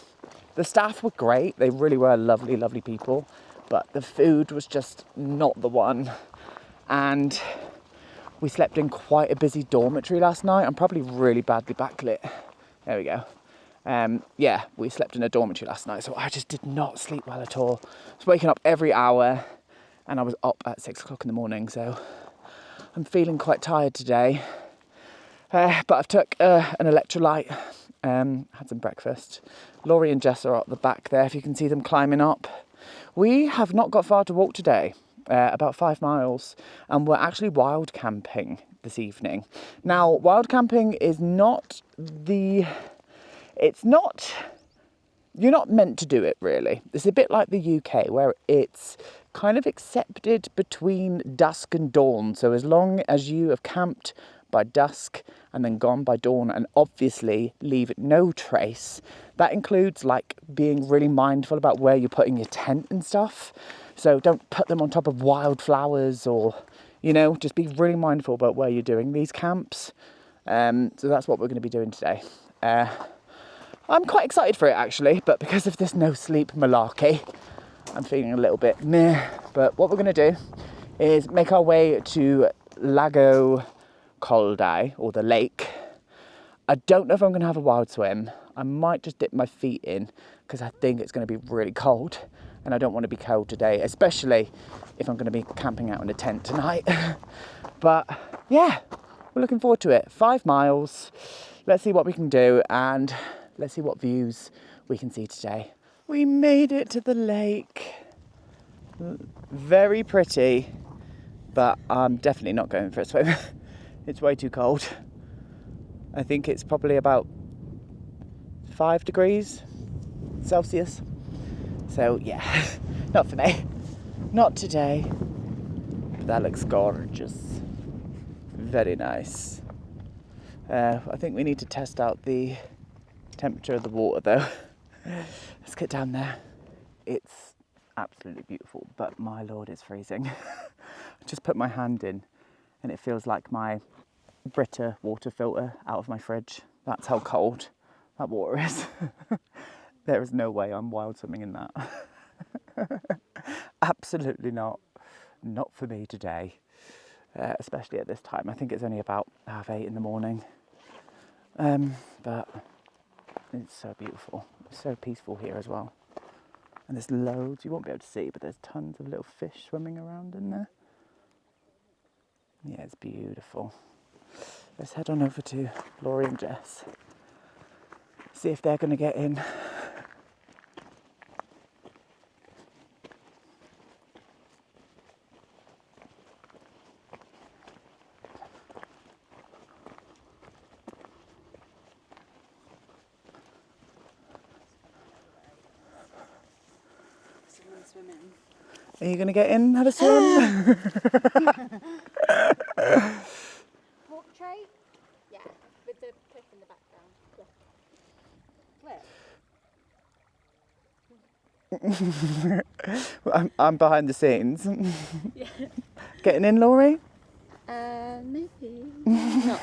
The staff were great. They really were lovely, lovely people. But the food was just not the one. And we slept in quite a busy dormitory last night. I'm probably really badly backlit. There we go. Yeah, we slept in a dormitory last night, so I just did not sleep well at all. I was waking up every hour, and I was up at 6 o'clock in the morning, so I'm feeling quite tired today. But I've took an electrolyte, had some breakfast. Laurie and Jess are at the back there, if you can see them climbing up. We have not got far to walk today, about 5 miles, and we're actually wild camping this evening. Now, wild camping is you're not meant to do it really. It's a bit like the UK where it's kind of accepted between dusk and dawn. So as long as you have camped by dusk and then gone by dawn and obviously leave no trace, that includes like being really mindful about where you're putting your tent and stuff. So don't put them on top of wildflowers or, you know, just be really mindful about where you're doing these camps. So that's what we're going to be doing today. I'm quite excited for it actually, but because of this no sleep malarkey, I'm feeling a little bit meh. But what we're going to do is make our way to Lago Coldai, or the lake. I don't know if I'm going to have a wild swim. I might just dip my feet in because I think it's going to be really cold and I don't want to be cold today, especially if I'm going to be camping out in a tent tonight. But yeah, we're looking forward to it. 5 miles. Let's see what we can do and let's see what views we can see today. We made it to the lake. Very pretty, but I'm definitely not going for a swim. It's way too cold. I think it's probably about 5 degrees Celsius. So yeah, not for me. Not today. But that looks gorgeous. Very nice. I think we need to test out the temperature of the water though. Let's get down there. It's absolutely beautiful, but my lord, it's freezing. I just put my hand in and it feels like my Brita water filter out of my fridge. That's how cold that water is. There is no way I'm wild swimming in that. Absolutely not. Not for me today. Especially at this time. I think it's only about 8:30 in the morning. But it's so beautiful. It's so peaceful here as well. And there's loads, you won't be able to see, but there's tons of little fish swimming around in there. Yeah, it's beautiful. Let's head on over to Laurie and Jess. See if they're going to get in. Are you going to get in and have a swim? Portrait? Yeah, with the cliff in the background. Cliff. I'm behind the scenes. Yeah. Getting in, Laurie? Maybe not.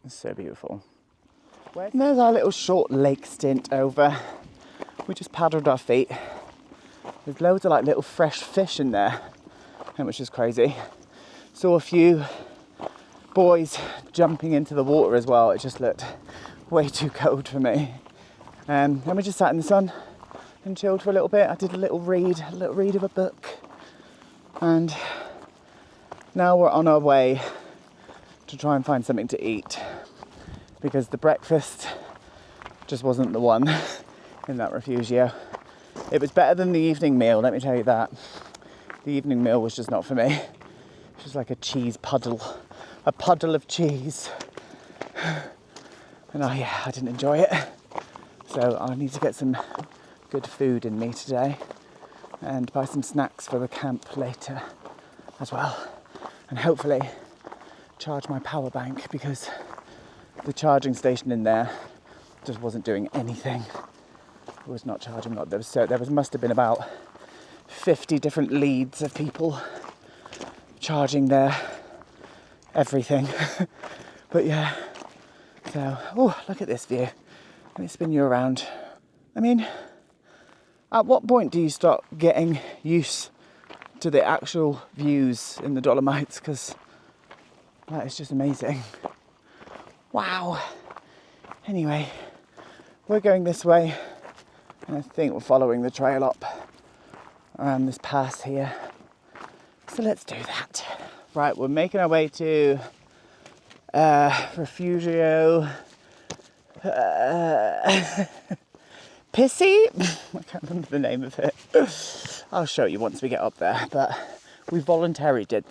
It's so beautiful. And there's our little short lake stint over. We just paddled our feet. There's loads of like little fresh fish in there, which is crazy. Saw a few boys jumping into the water as well. It just looked way too cold for me. Then we just sat in the sun and chilled for a little bit. I did a little read of a book. And now we're on our way to try and find something to eat, because the breakfast just wasn't the one in that refugio. It was better than the evening meal, let me tell you that. The evening meal was just not for me. It was just like a cheese puddle, a puddle of cheese. And I didn't enjoy it. So I need to get some good food in me today and buy some snacks for the camp later as well. And hopefully charge my power bank, because the charging station in there just wasn't doing anything. It was not charging. Must have been about 50 different leads of people charging their everything. But yeah, so, oh, look at this view. Let me spin you around. I mean, at what point do you start getting used to the actual views in the Dolomites? Because that is just amazing. Wow. Anyway, we're going this way, and I think we're following the trail up around this pass here. So let's do that. Right, we're making our way to Refugio Pissy? I can't remember the name of it. I'll show you once we get up there. But we voluntarily did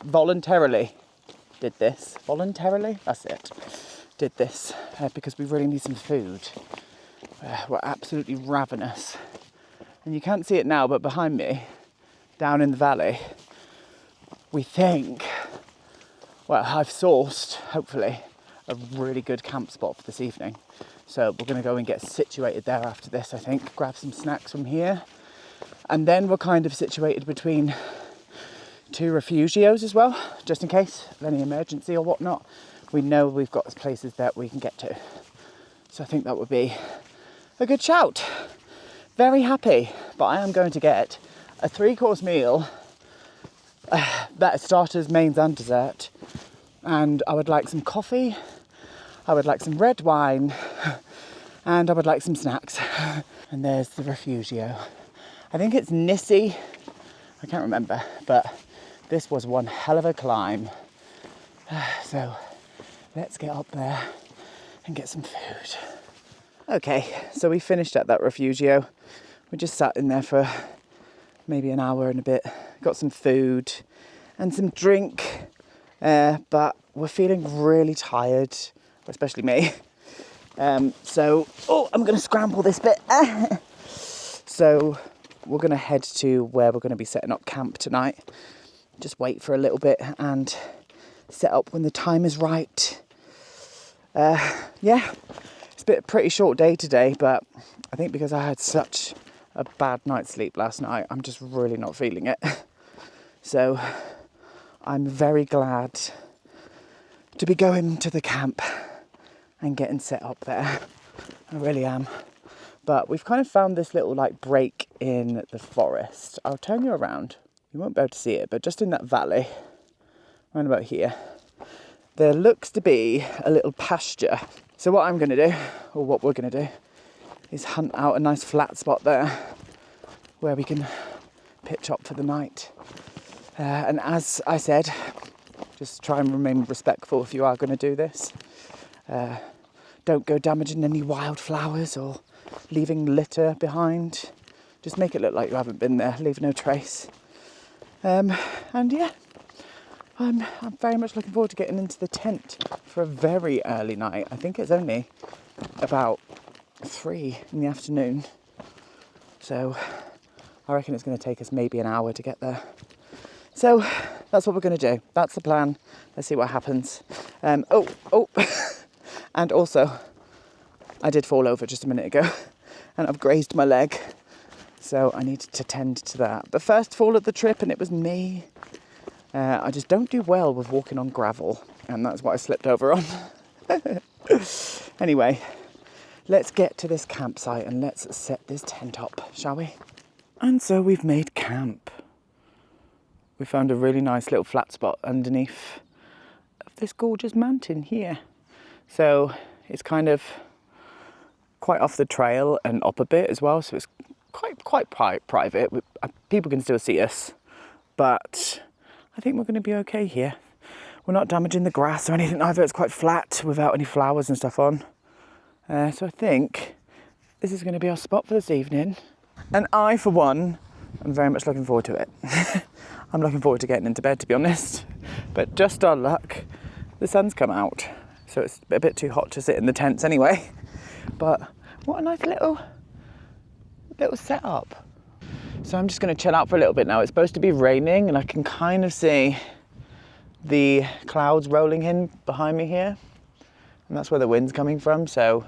this. Voluntarily? That's it. Did this because we really need some food. We're absolutely ravenous. And you can't see it now, but behind me, down in the valley, we think, well, I've sourced, hopefully, a really good camp spot for this evening. So we're going to go and get situated there after this, I think. Grab some snacks from here. And then we're kind of situated between two refugios as well, just in case of any emergency or whatnot. We know we've got places that we can get to. So I think that would be a good shout. Very happy, but I am going to get a 3-course meal, that is starters, mains and dessert. And I would like some coffee, I would like some red wine, and I would like some snacks. And there's the refugio. I think it's Nissi, I can't remember, but this was one hell of a climb. So let's get up there and get some food. Okay, so we finished at that refugio. We just sat in there for maybe an hour and a bit, got some food and some drink, but we're feeling really tired, especially me. So, I'm going to scramble this bit. So we're going to head to where we're going to be setting up camp tonight. Just wait for a little bit and set up when the time is right. Yeah, it's been a pretty short day today, but I think because I had such a bad night's sleep last night, I'm just really not feeling it. So I'm very glad to be going to the camp and getting set up there. I really am. But we've kind of found this little break in the forest. I'll turn you around. You won't be able to see it, but just in that valley, around about here, there looks to be a little pasture. So what I'm going to do, or what we're going to do, is hunt out a nice flat spot there where we can pitch up for the night. And as I said, just try and remain respectful if you are going to do this. Don't go damaging any wildflowers or leaving litter behind. Just make it look like you haven't been there, leave no trace. And yeah, I'm very much looking forward to getting into the tent for a very early night. I think it's only about 3 in the afternoon. So I reckon it's going to take us maybe an hour to get there. So that's what we're going to do. That's the plan. Let's see what happens. And also, I did fall over just a minute ago and I've grazed my leg. So I need to tend to that. The first fall of the trip, and it was me. I just don't do well with walking on gravel, and that's what I slipped over on. Anyway, let's get to this campsite and let's set this tent up, shall we? And so we've made camp. We found a really nice little flat spot underneath this gorgeous mountain here. So it's kind of quite off the trail and up a bit as well, so it's quite private. People can still see us, but I think we're going to be okay here. We're not damaging the grass or anything either. It's quite flat without any flowers and stuff on. So I think this is going to be our spot for this evening. And I, for one, am very much looking forward to it. I'm looking forward to getting into bed, to be honest. But just our luck, the sun's come out, so it's a bit too hot to sit in the tents anyway. But what a nice little setup. So I'm just going to chill out for a little bit now. It's supposed to be raining and I can kind of see the clouds rolling in behind me here. And that's where the wind's coming from. So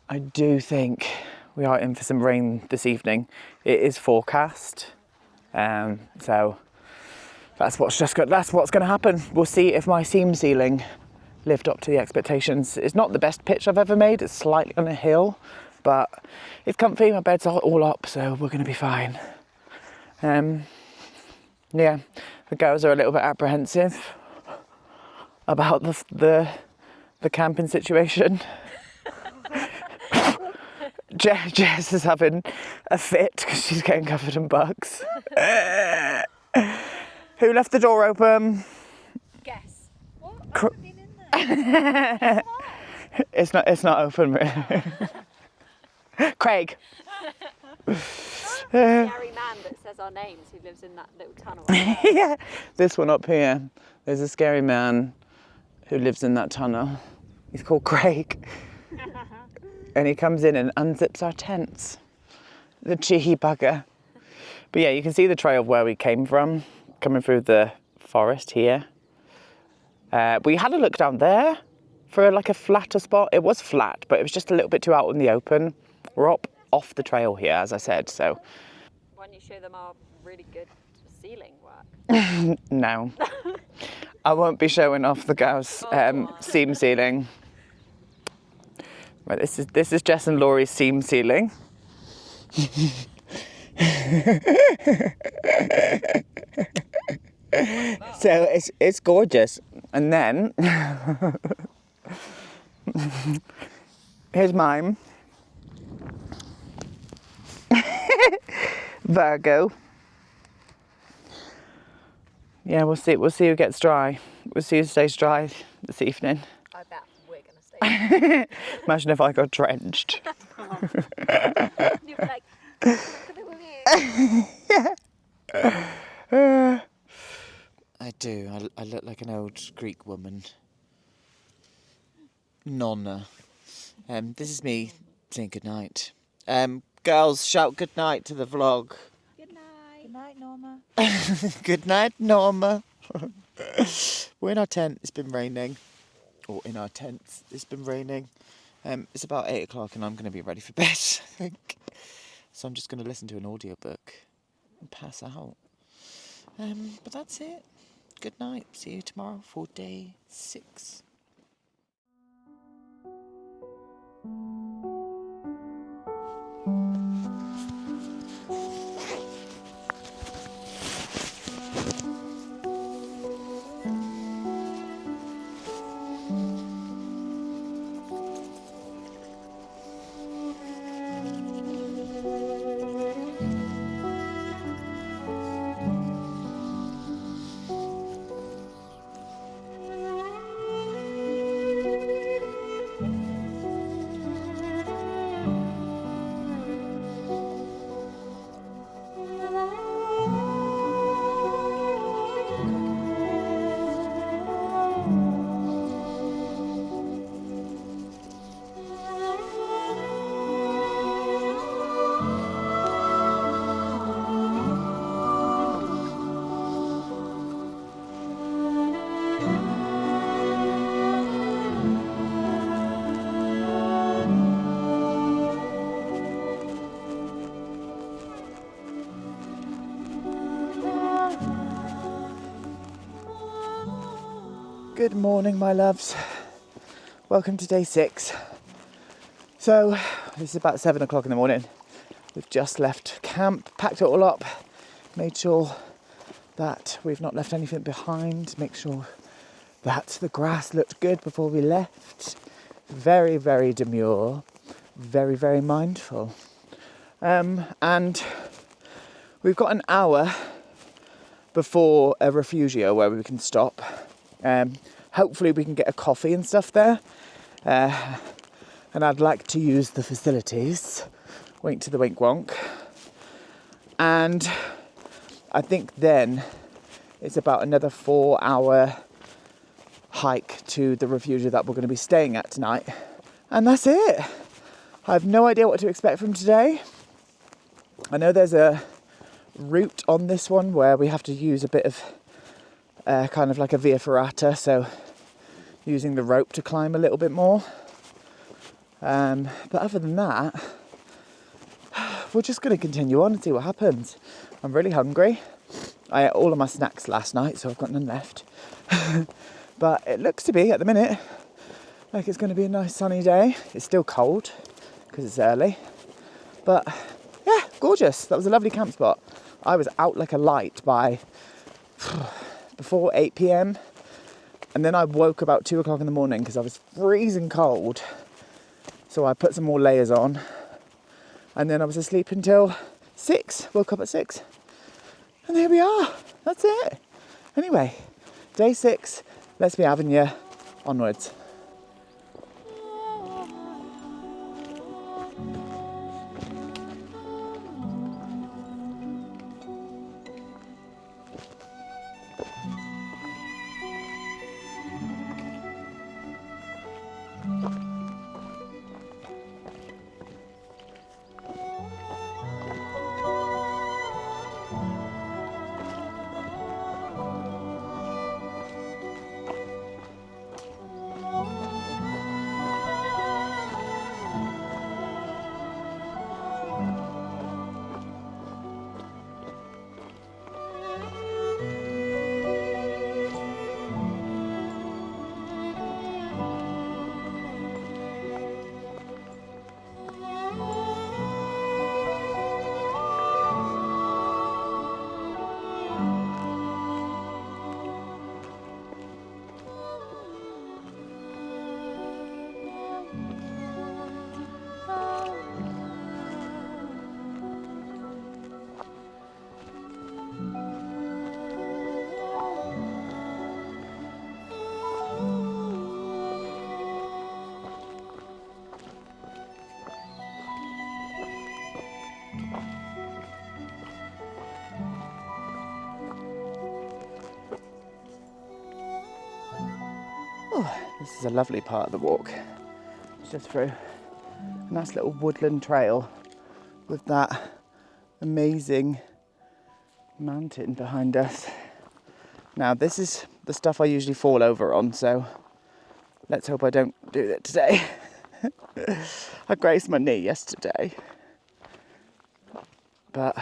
I do think we are in for some rain this evening. It is forecast. So that's what's going to happen. We'll see if my seam sealing lived up to the expectations. It's not the best pitch I've ever made. It's slightly on a hill, but it's comfy. My bed's all up, so we're going to be fine. Yeah, the girls are a little bit apprehensive about the camping situation. Jess is having a fit because she's getting covered in bugs. Who left the door open? Guess. What? I haven't been in there. It's not open really. Craig. Scary man that says our names who lives in that little tunnel. Yeah, this one up here. There's a scary man who lives in that tunnel. He's called Craig. And he comes in and unzips our tents. The cheeky bugger. But yeah, you can see the trail of where we came from, coming through the forest here. We had a look down there for like a flatter spot. It was flat, but it was just a little bit too out in the open. We're up off the trail here, as I said, so. Why don't you show them our really good ceiling work? No. I won't be showing off the girls' seam sealing. Right, this is Jess and Laurie's seam sealing. So it's gorgeous. And then here's mine. Virgo. Yeah, we'll see who gets dry. We'll see who stays dry this evening. I bet we're going to stay. Imagine if I got drenched. You'd be like, look at the Yeah. I do. I look like an old Greek woman. Nonna. This is me saying goodnight. Girls, shout goodnight to the vlog. Good night. Good night, Norma. Good night, Norma. We're in our tent. It's been raining. Or in our tents. It's been raining. It's about 8 o'clock and I'm going to be ready for bed, I think. So I'm just going to listen to an audiobook and pass out. But that's it. Good night. See you tomorrow for day 6. Good morning, my loves. Welcome to day 6. So, this is about 7 o'clock in the morning. We've just left camp, packed it all up, made sure that we've not left anything behind, make sure that the grass looked good before we left. Very, very demure, very, very mindful. And we've got an hour before a refugio where we can stop. Hopefully we can get a coffee and stuff there. And I'd like to use the facilities. Wink to the wink wonk. And I think then it's about another 4-hour hike to the refugio that we're going to be staying at tonight. And that's it. I have no idea what to expect from today. I know there's a route on this one where we have to use a bit of kind of like a via ferrata, so using the rope to climb a little bit more. But other than that, we're just going to continue on and see what happens. I'm really hungry. I ate all of my snacks last night, so I've got none left. But it looks to be, at the minute, like it's going to be a nice sunny day. It's still cold because it's early. But yeah, gorgeous. That was a lovely camp spot. I was out like a light by before 8 p.m. And then I woke about 2 o'clock in the morning because I was freezing cold. So I put some more layers on. And then I was asleep until 6. Woke up at 6. And there we are. That's it. Anyway, day 6. Let's be having you onwards. Oh, this is a lovely part of the walk. It's just through a nice little woodland trail with that amazing mountain behind us. Now this is the stuff I usually fall over on, so let's hope I don't do that today. I grazed my knee yesterday, but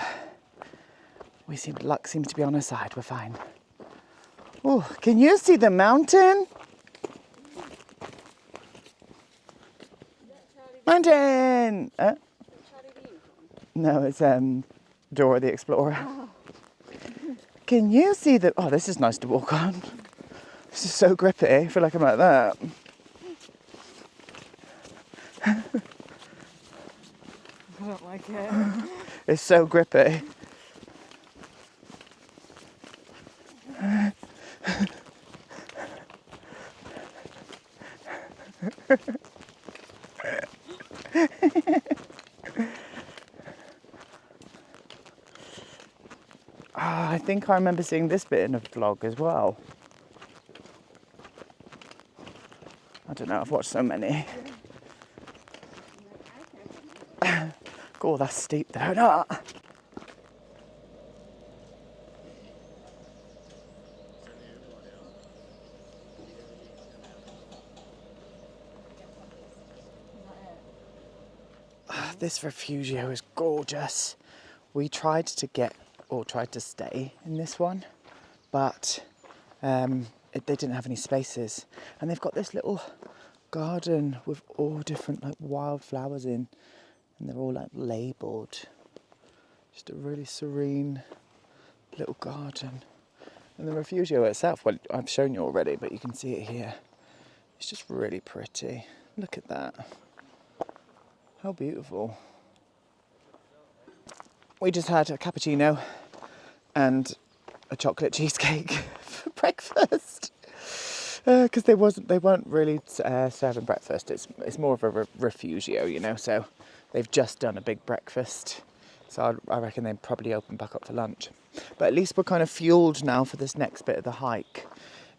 luck seems to be on our side. We're fine. Oh, can you see the mountain? Mountain! No, it's Dora the Explorer. Oh. Can you see the... Oh, this is nice to walk on. This is so grippy. I feel like I'm like that. I don't like it. It's so grippy. I think I remember seeing this bit in a vlog as well. I don't know, I've watched so many. Oh, that's steep though, no? This refugio is gorgeous. We tried to stay in this one, but they didn't have any spaces. And they've got this little garden with all different like wildflowers in, and they're all like labelled. Just a really serene little garden. And the refugio itself, well, I've shown you already, but you can see it here. It's just really pretty. Look at that. How beautiful. We just had a cappuccino and a chocolate cheesecake for breakfast. Because they weren't really serving breakfast. It's more of a refugio, you know, so they've just done a big breakfast. So I reckon they probably open back up for lunch. But at least we're kind of fueled now for this next bit of the hike.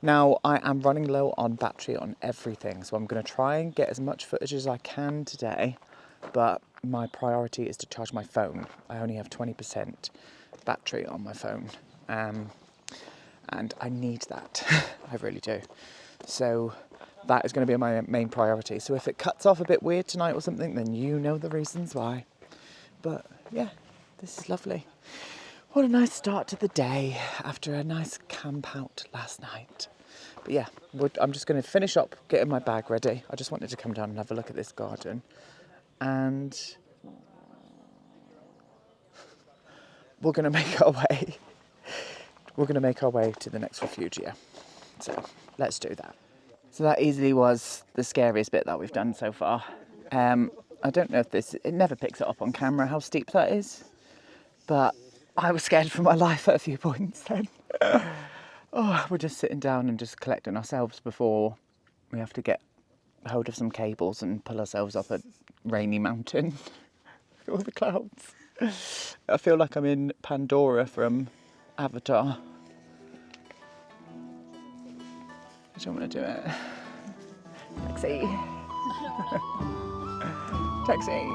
Now, I am running low on battery on everything, so I'm going to try and get as much footage as I can today. But my priority is to charge my phone. I only have 20% battery on my phone. And I need that. I really do. So that is going to be my main priority. So if it cuts off a bit weird tonight or something, then you know the reasons why. But yeah, this is lovely. What a nice start to the day after a nice camp out last night. But yeah, I'm just going to finish up getting my bag ready. I just wanted to come down and have a look at this garden. And we're going to make our way. We're going to make our way to the next refugio. So let's do that. So that easily was the scariest bit that we've done so far. I don't know if it never picks it up on camera how steep that is. But I was scared for my life at a few points then. We're just sitting down and just collecting ourselves before we have to get hold of some cables and pull ourselves up a rainy mountain. All the clouds. I feel like I'm in Pandora from Avatar. I don't want to do it. Taxi. Taxi.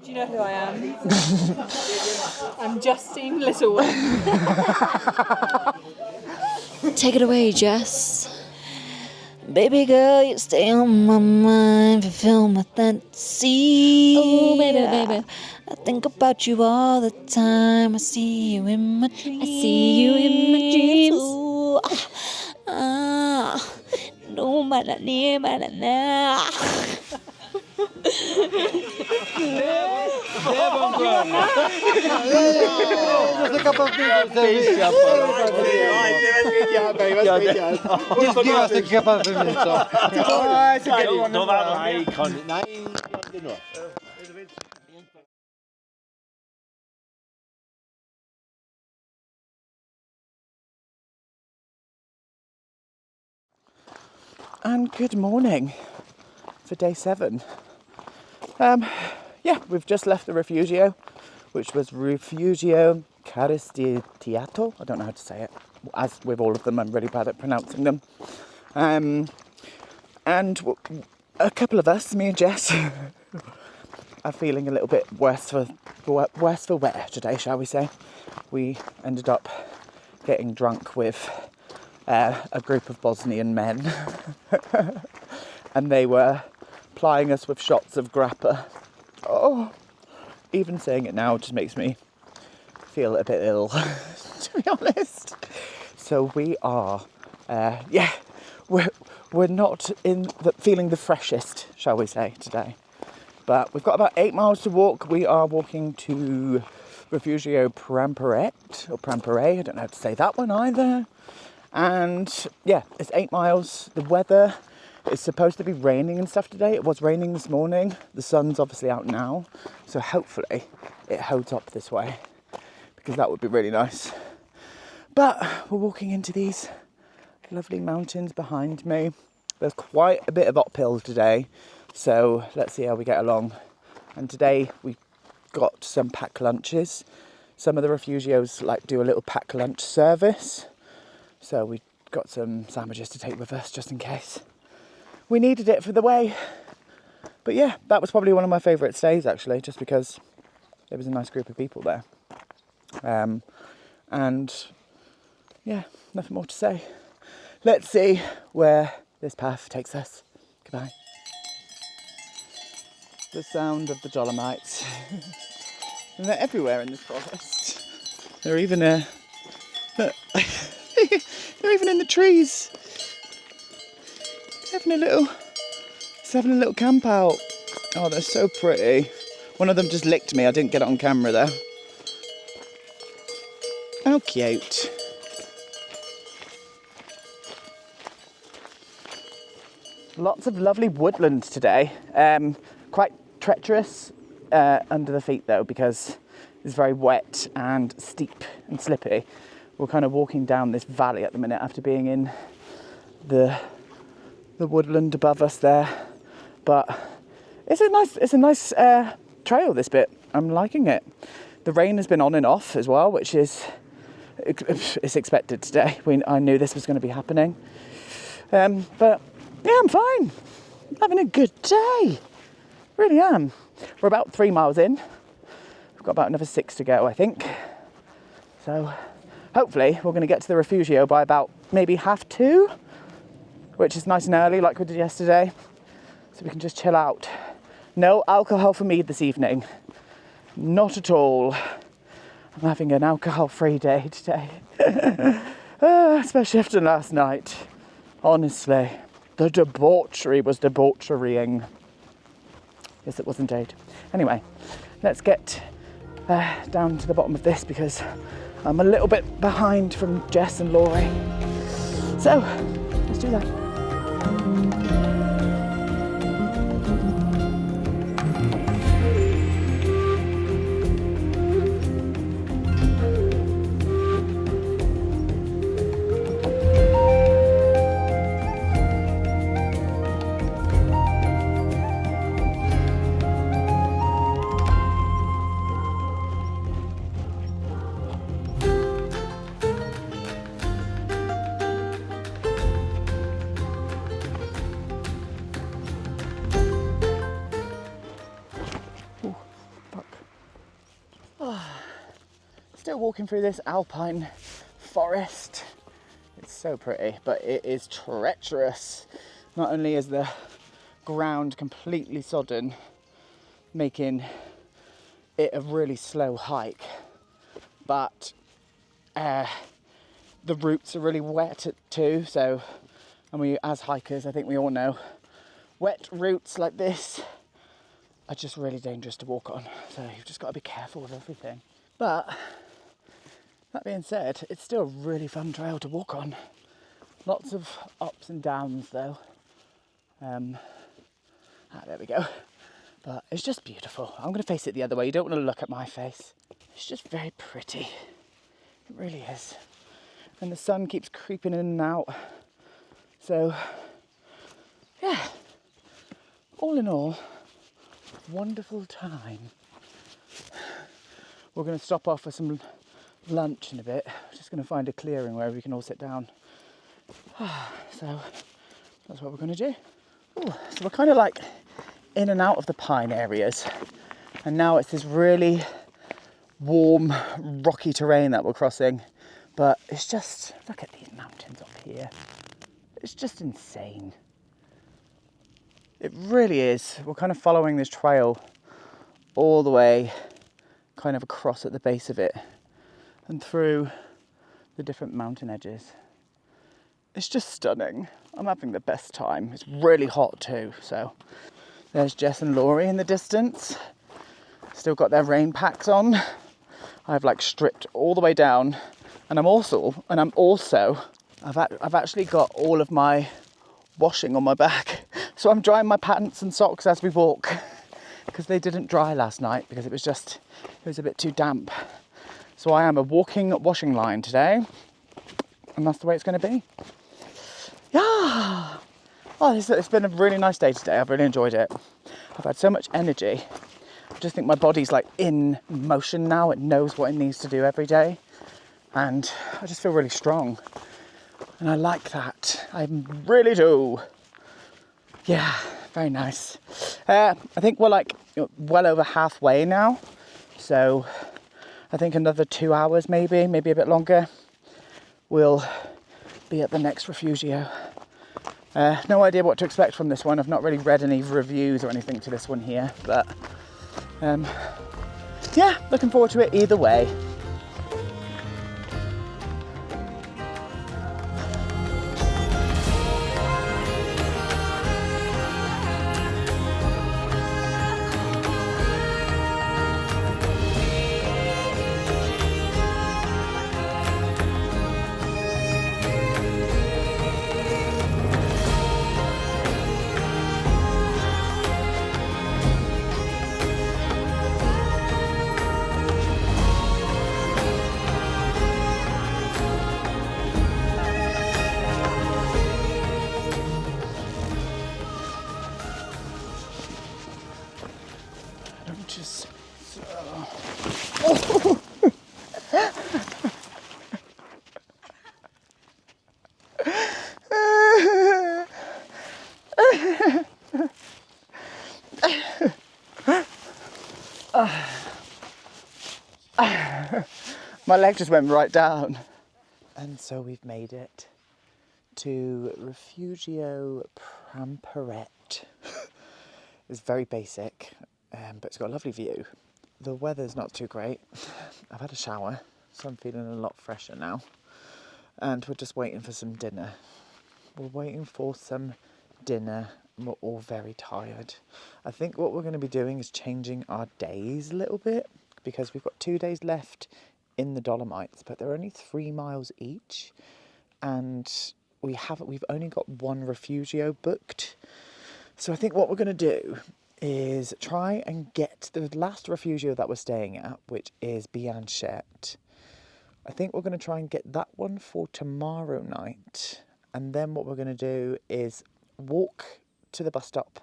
Do you know who I am? I'm Justine Littlewood. Take it away, Jess. Baby girl, you stay on my mind, fulfill my fantasy. Oh, baby. I think about you all the time. I see you in my dreams. Ooh, no matter near, matter now. Just a couple of minutes. Just give us a couple of minutes. Då var nej, nej, det nu. And good morning for day 7. We've just left the refugio, which was Refugio Caristiato. I don't know how to say it. As with all of them, I'm really bad at pronouncing them. And a couple of us, me and Jess, are feeling a little bit worse for wear today, shall we say. We ended up getting drunk with a group of Bosnian men. And they were plying us with shots of grappa. Oh, even saying it now just makes me feel a bit ill, to be honest. So we are, we're not feeling the freshest, shall we say, today. But we've got about 8 miles to walk. We are walking to Refugio Pramperet, or Prampere, I don't know how to say that one either. And yeah, it's 8 miles. The weather is supposed to be raining and stuff today. It was raining this morning. The sun's obviously out now. So hopefully it holds up this way, because that would be really nice. But we're walking into these lovely mountains behind me. There's quite a bit of uphill today. So let's see how we get along. And today we got some packed lunches. Some of the refugios do a little packed lunch service. So we got some sandwiches to take with us just in case. We needed it for the way. But yeah, that was probably one of my favourite stays actually, just because there was a nice group of people there. And yeah, nothing more to say. Let's see where this path takes us. Goodbye. The sound of the Dolomites. And they're everywhere in this forest. They're even they're even in the trees. Having a little camp out. Oh, they're so pretty. One of them just licked me. I didn't get it on camera though. How cute. Lots of lovely woodland today. Quite treacherous under the feet though, because it's very wet and steep and slippy. We're kind of walking down this valley at the minute after being in the woodland above us there. But it's a nice trail, this bit. I'm liking it. The rain has been on and off as well, which is it's expected today. I knew this was going to be happening. But yeah, I'm fine. I'm having a good day. Really am. We're about 3 miles in. We've got about another 6 to go, I think. So hopefully we're going to get to the refugio by about maybe 2:30, which is nice and early like we did yesterday. So we can just chill out. No alcohol for me this evening. Not at all. I'm having an alcohol-free day today. Especially after last night. Honestly. The debauchery was debaucherying. Yes, it was indeed. Anyway, let's get down to the bottom of this because I'm a little bit behind from Jess and Laurie. So, let's do that. Still walking through this alpine forest. It's so pretty, but it is treacherous. Not only is the ground completely sodden, making it a really slow hike, but the roots are really wet too. So, and we, as hikers, I think we all know, wet roots like this are just really dangerous to walk on. So you've just got to be careful with everything. But that being said, it's still a really fun trail to walk on. Lots of ups and downs though. There we go. But it's just beautiful. I'm going to face it the other way. You don't want to look at my face. It's just very pretty. It really is. And the sun keeps creeping in and out. So, yeah. All in all, wonderful time. We're going to stop off for some lunch in a bit. We're just going to find a clearing where we can all sit down. So that's what we're going to do. Ooh, so we're kind of like in and out of the pine areas, and now it's this really warm rocky terrain that we're crossing, but it's just, look at these mountains up here. It's just insane. It really is. We're kind of following this trail all the way kind of across at the base of it and through the different mountain edges. It's just stunning. I'm having the best time. It's really hot too, so there's Jess and Laurie in the distance. Still got their rain packs on. I've like stripped all the way down, and I've actually got all of my washing on my back. So I'm drying my pants and socks as we walk because they didn't dry last night because it was a bit too damp. So I am a walking washing line today, and that's the way it's going to be. Yeah. Oh, it's been a really nice day today. I've really enjoyed it. I've had so much energy. I just think my body's like in motion now. It knows what it needs to do every day. And I just feel really strong. And I like that. I really do. Yeah, very nice. I think we're like well over halfway now. So I think another 2 hours maybe a bit longer. we'll be at the next refugio. No idea what to expect from this one. I've not really read any reviews or anything to this one here, but yeah, looking forward to it either way. My leg just went right down. And so we've made it to Refugio Pramperet. It's very basic, but it's got a lovely view. The weather's not too great. I've had a shower, so I'm feeling a lot fresher now. And we're just waiting for some dinner. We're waiting for some dinner. We're all very tired. I think what we're going to be doing is changing our days a little bit, because we've got 2 days left in the Dolomites, but they're only 3 miles each, and we've only got one refugio booked. So I think what we're going to do is try and get the last refugio that we're staying at, which is Bianchet. I think we're going to try and get that one for tomorrow night, and then what we're going to do is walk to the bus stop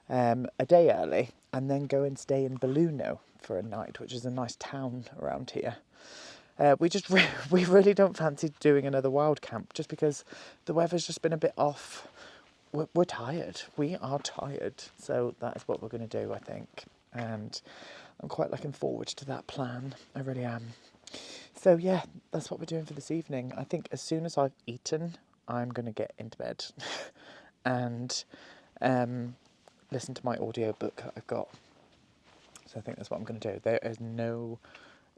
a day early, and then go and stay in Belluno for a night, which is a nice town around here. We really don't fancy doing another wild camp, just because the weather's just been a bit off. We're tired. We are tired. So that is what we're going to do, I think. And I'm quite looking forward to that plan. I really am. So yeah, that's what we're doing for this evening. I think as soon as I've eaten, I'm going to get into bed and listen to my audiobook that I've got. So I think that's what I'm going to do. There is no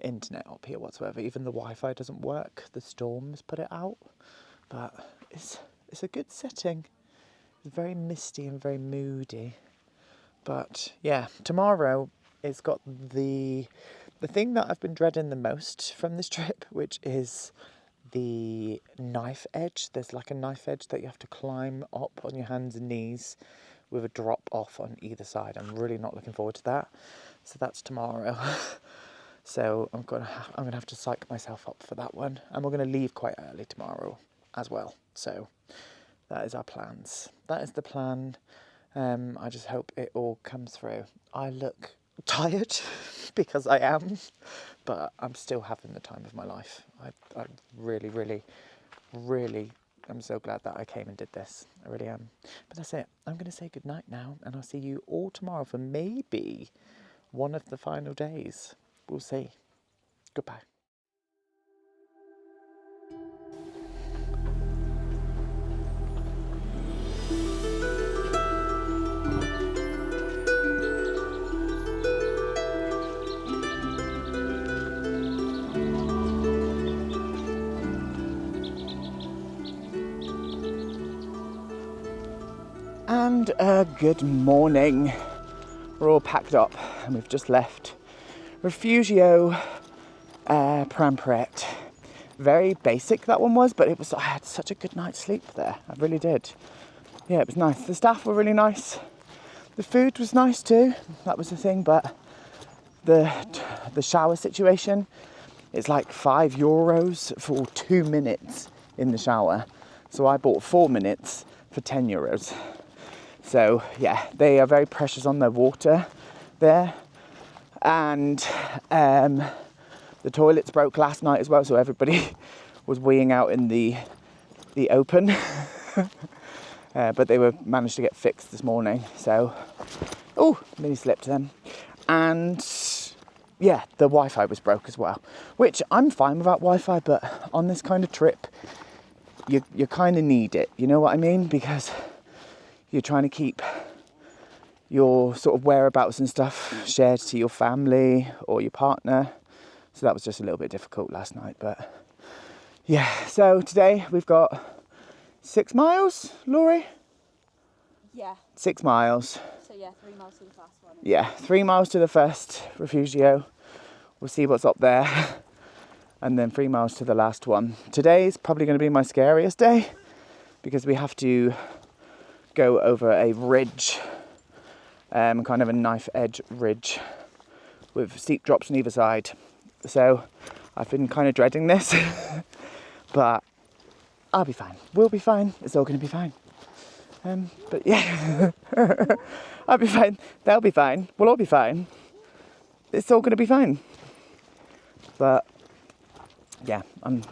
internet up here whatsoever. Even the Wi-Fi doesn't work. The storm's put it out. But it's a good setting. It's very misty and very moody. But yeah, tomorrow it's got the thing that I've been dreading the most from this trip, which is the knife edge. There's like a knife edge that you have to climb up on your hands and knees with a drop off on either side. I'm really not looking forward to that. So that's tomorrow. So I'm gonna have to psych myself up for that one. And we're gonna leave quite early tomorrow as well. So that is our plans. That is the plan. I just hope it all comes through. I look tired because I am, but I'm still having the time of my life. I really, really, really am so glad that I came and did this. I really am. But that's it. I'm going to say goodnight now, and I'll see you all tomorrow for maybe one of the final days. We'll see. Goodbye. And good morning. We're all packed up and we've just left Refugio Pramperet. Very basic that one was, but I had such a good night's sleep there. I really did. Yeah, it was nice. The staff were really nice. The food was nice too. That was the thing, but the shower situation is like €5 for 2 minutes in the shower. So I bought 4 minutes for €10. So yeah, they are very precious on their water there. And the toilets broke last night as well, so everybody was weeing out in the open. But they managed to get fixed this morning. So, oh, mini slipped then. And yeah, the Wi-Fi was broke as well, which I'm fine without Wi-Fi, but on this kind of trip, you kind of need it, you know what I mean? Because you're trying to keep your sort of whereabouts and stuff shared to your family or your partner. So that was just a little bit difficult last night, but yeah. So today we've got 6 miles, Laurie? Yeah. 6 miles. So yeah, 3 miles to the first one. Yeah, 3 miles to the first refugio. We'll see what's up there. And then 3 miles to the last one. Today's probably going to be my scariest day because we have to go over a ridge, kind of a knife edge ridge with steep drops on either side. So I've been kind of dreading this, but I'll be fine. We'll be fine. It's all going to be fine. But yeah, I'll be fine. They'll be fine. We'll all be fine. It's all going to be fine. But yeah, I'm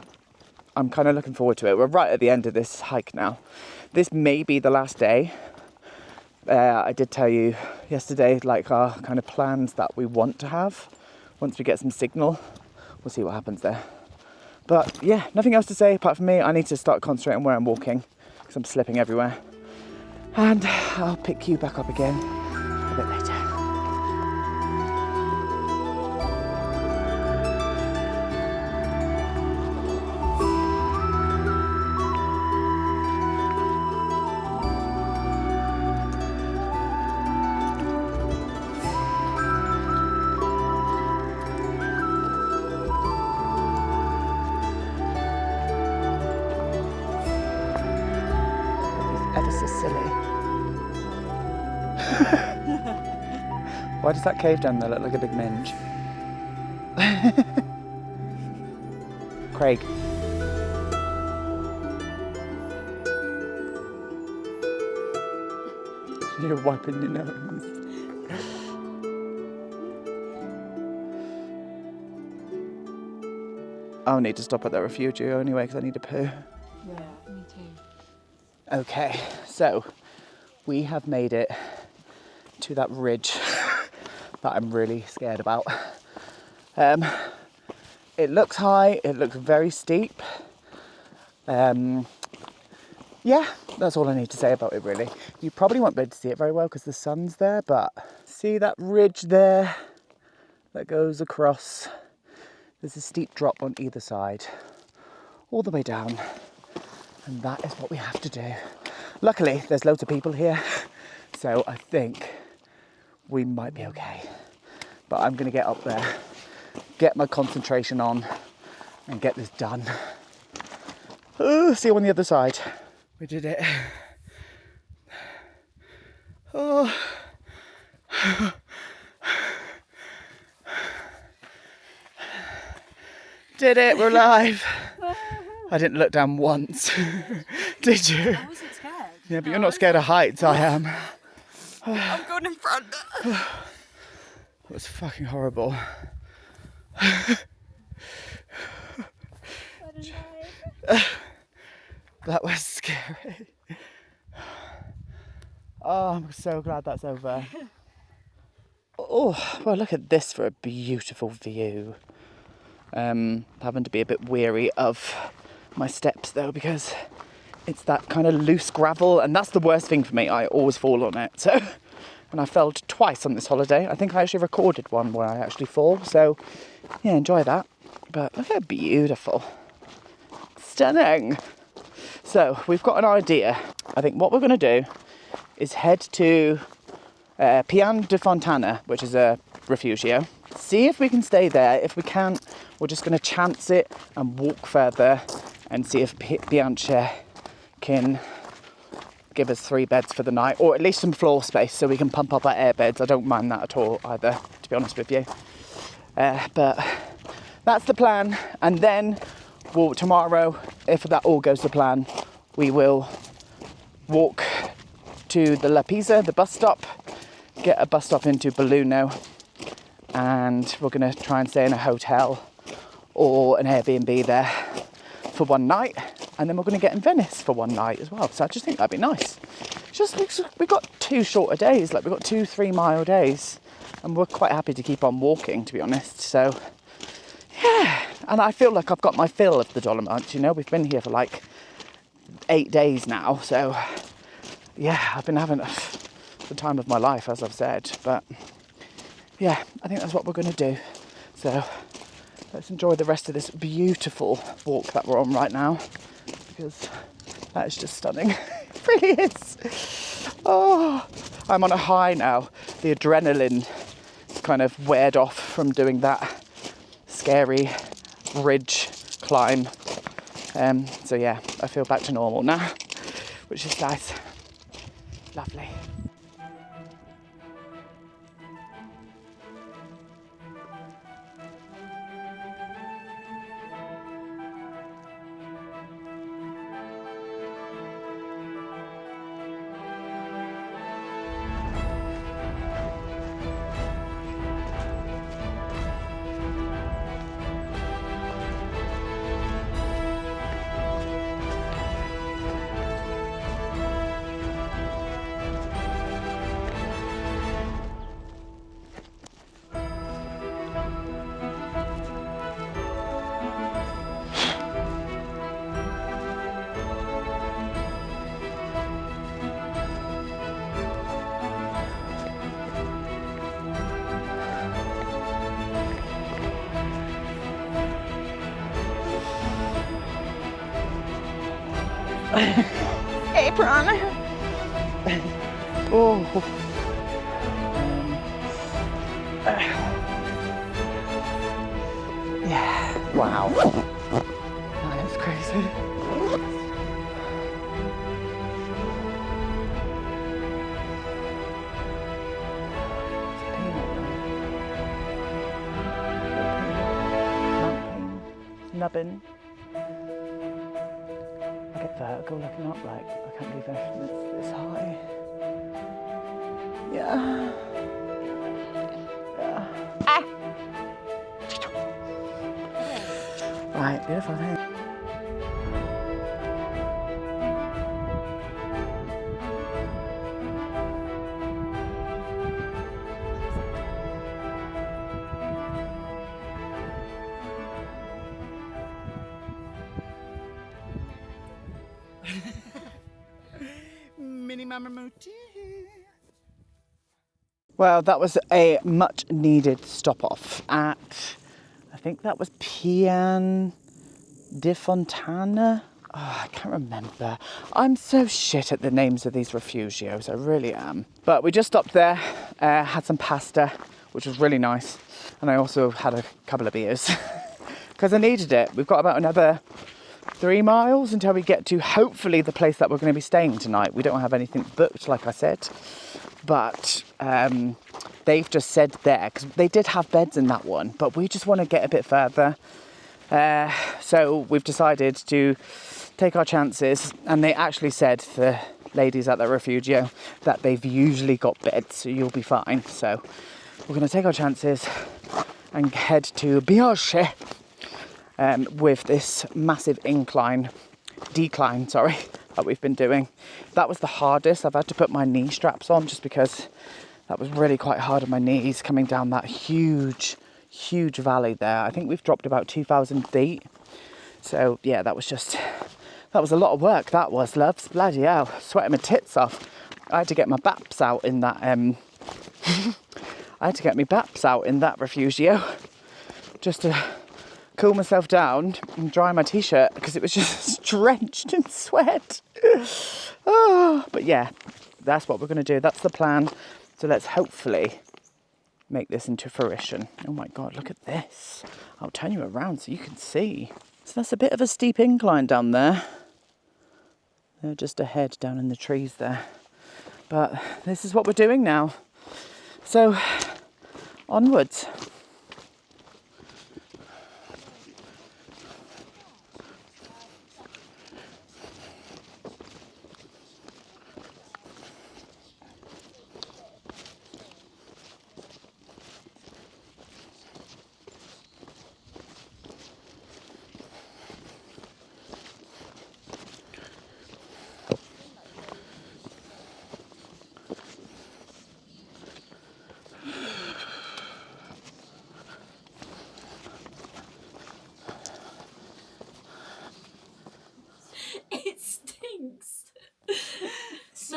kind of looking forward to it. We're right at the end of this hike now. This may be the last day. I did tell you yesterday, like our kind of plans that we want to have. Once we get some signal, we'll see what happens there. But yeah, nothing else to say apart from me. I need to start concentrating where I'm walking because I'm slipping everywhere. And I'll pick you back up again a bit later. Ever so silly. Why does that cave down there look like a big minge? Craig. You're wiping your nose. I'll need to stop at the refugio anyway because I need to poo. Yeah, me too. Okay, so we have made it to that ridge that I'm really scared about. It looks high, it looks very steep. Yeah, that's all I need to say about it really. You probably won't be able to see it very well because the sun's there, but see that ridge there that goes across? There's a steep drop on either side, all the way down. And that is what we have to do. Luckily, there's loads of people here, so I think we might be okay. But I'm gonna get up there, get my concentration on, and get this done. See you on the other side. We did it. Oh. Did it, we're alive. I didn't look down once. Did you? I wasn't scared. Yeah, but you're not scared of heights, I am. I'm going in front. That was fucking horrible. That was scary. Oh, I'm so glad that's over. Oh, well, look at this for a beautiful view. Having to be a bit weary of my steps though because it's that kind of loose gravel and that's the worst thing for me. I always fall on it. So, and I fell twice on this holiday. I think I actually recorded one where I actually fall. So yeah, enjoy that. But look how beautiful. Stunning. So we've got an idea. I think what we're going to do is head to Pian de Fontana, which is a refugio. See if we can stay there. If we can't, we're just going to chance it and walk further and see if Bianca can give us 3 beds for the night, or at least some floor space so we can pump up our air beds. I don't mind that at all either, to be honest with you. But that's the plan. And then tomorrow, if that all goes to plan, we will walk to the La Pisa, the bus stop, get a bus stop into Belluno, and we're going to try and stay in a hotel or an Airbnb there for one night, and then we're going to get in Venice for one night as well. So I just think that'd be nice. Just we've got 2 shorter days, like we've got 2 3 mile days, and we're quite happy to keep on walking, to be honest. So yeah, and I feel like I've got my fill of the Dolomites, you know. We've been here for like 8 days now, so yeah, I've been having the time of my life, as I've said. But yeah, I think that's what we're going to do. So let's enjoy the rest of this beautiful walk that we're on right now, because that is just stunning. It really is. Oh, I'm on a high now. The adrenaline kind of weared off from doing that scary ridge climb. So yeah, I feel back to normal now, which is nice. Lovely. Apron. Oh. Yeah. Wow. That is crazy. Nubbin. I get vertigo looking up, like, I can't believe it's this high. Yeah. Yeah. Ah. Right, beautiful thing. Mini Mama Mooti. Well, that was a much needed stop off at, I think that was Pian de Fontana. Oh, I can't remember. I'm so shit at the names of these refugios, I really am. But we just stopped there, had some pasta, which was really nice. And I also had a couple of beers because I needed it. We've got about another 3 miles until we get to hopefully the place that we're going to be staying tonight. We don't have anything booked, like I said. But they've just said there, because they did have beds in that one, but we just want to get a bit further. So we've decided to take our chances, and they actually said, the ladies at the refugio, that they've usually got beds, so you'll be fine. So we're going to take our chances and head to Bianche with this massive decline, that we've been doing. That was the hardest. I've had to put my knee straps on just because that was really quite hard on my knees, coming down that huge valley there. I think we've dropped about 2,000 feet. So yeah, that was a lot of work. That was, loves. Bloody hell, sweating my tits off. I had to get my baps out in that refugio just to cool myself down and dry my t-shirt because it was just drenched in sweat. Oh, but yeah, that's what we're going to do. That's the plan. So let's hopefully make this into fruition. Oh my God, look at this. I'll turn you around so you can see. So that's a bit of a steep incline down there. They're just ahead down in the trees there. But this is what we're doing now. So onwards.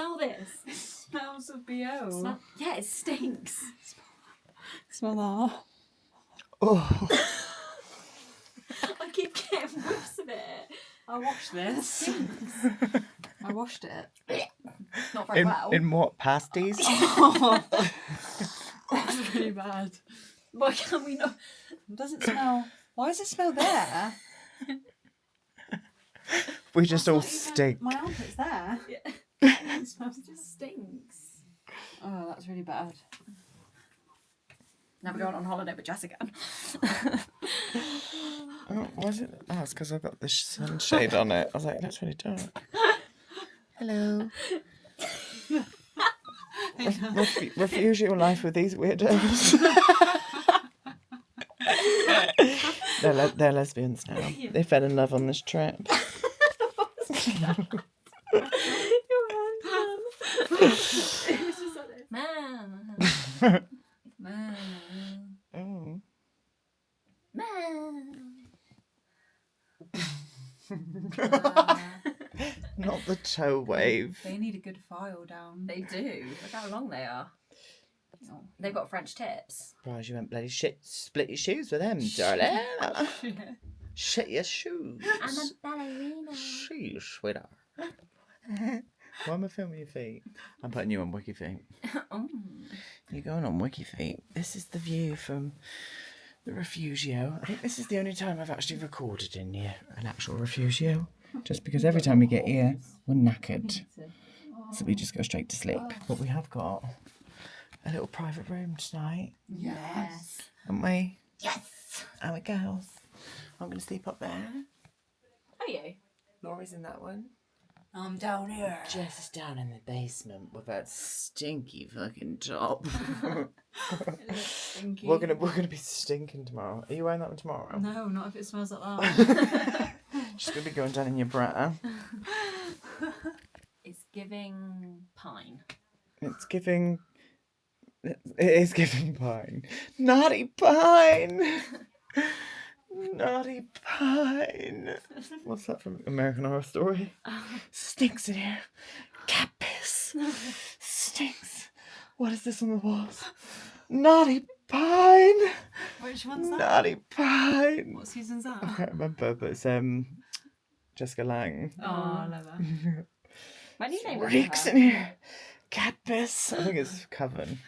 Smell this. It smells of BO. Yeah, it stinks. Smell that. Oh. I keep getting whiffs of it. I washed this. I washed it. Not very well. In what pasties? That's really bad. Why can't we not? It doesn't smell. Why does it smell there? We just all Not even stink. My armpit's there. Yeah. It smells It just stinks. Oh, that's really bad. Now we're going on holiday with Jess again. Oh, was it? Oh, it's because I've got the sunshade on it. I was like, that's really dark. Hello. Refuse your life with these weirdos. They're lesbians now. They fell in love on this trip. Man. Man. Oh. Man. Not the toe wave. They need a good file down. They do. Look how long they are. Oh, they've got French tips. Surprised you went bloody shit. Split your shoes with them, darling. Shit your shoes. I'm a ballerina. Sheesh, sweetheart. Why am I filming your feet? I'm putting you on Wiki Feet. Oh. You're going on Wiki Feet. This is the view from the Refugio. I think this is the only time I've actually recorded in here, an actual Refugio. Just because every time we get here, we're knackered. So we just go straight to sleep. But we have got a little private room tonight. Yes. Haven't we? Yes. And we girls. I'm going to sleep up there. Are you? Laurie's in that one. I'm down here. Jess is down in the basement with that stinky fucking top. Stinky. We're gonna be stinking tomorrow. Are you wearing that one tomorrow? No, not if it smells like that. She's gonna be going down in your bra. It's giving pine. It's giving. It is giving pine. Naughty pine. Naughty pine. What's that from American Horror Story? Stinks in here. Cat piss. Stinks. What is this on the walls? Naughty pine. Which one's that? Naughty pine. What season's that? I can't remember, but it's Jessica Lange. Oh, I love that. My new name Reeks in here. Cat piss. I think it's Coven.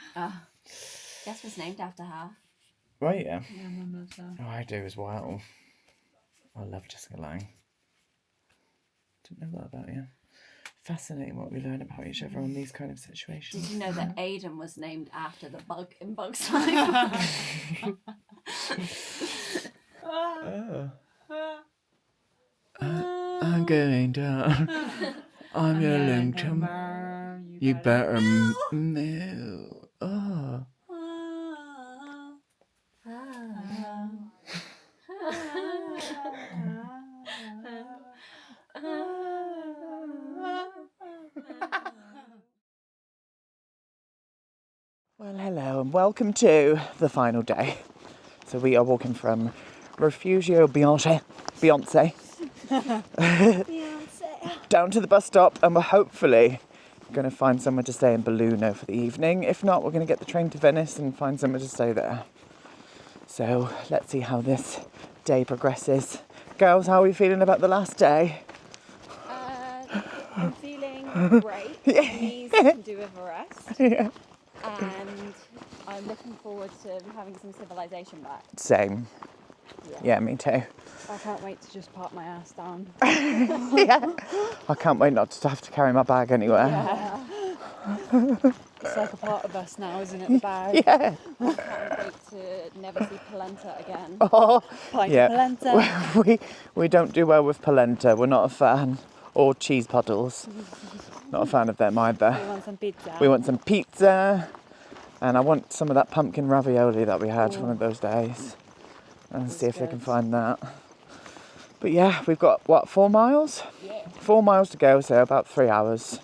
Jess was named after her. Right, yeah. Yeah, Mum loves that. Oh, I do as well. I love Jessica Lange. Didn't know that about you. Fascinating what we learn about each other on these kind of situations. Did you know that Aden was named after the bug in Bugs Life? Oh. I'm going down. I'm yelling to you better move. Oh. Well, hello and welcome to the final day. So we are walking from Refugio Beyonce down to the bus stop, and we're hopefully going to find somewhere to stay in Belluno for the evening. If not, we're going to get the train to Venice and find somewhere to stay there. So let's see how this day progresses. Girls, how are we feeling about the last day? I'm feeling great. My knees can do with a rest. Yeah. And I'm looking forward to having some civilization back. Same. Yeah, me too. I can't wait to just park my ass down. Yeah. I can't wait not to have to carry my bag anywhere. Yeah. It's like a part of us now, isn't it? The bag. Yeah. I can't wait to never see polenta again. Oh, Pint yeah. of polenta. We don't do well with polenta. We're not a fan. Or cheese puddles. Not a fan of them either. We want some pizza. We want some pizza. And I want some of that pumpkin ravioli that we had one of those days. And see if they can find that. But yeah, we've got, 4 miles? Yeah. 4 miles to go, so about 3 hours.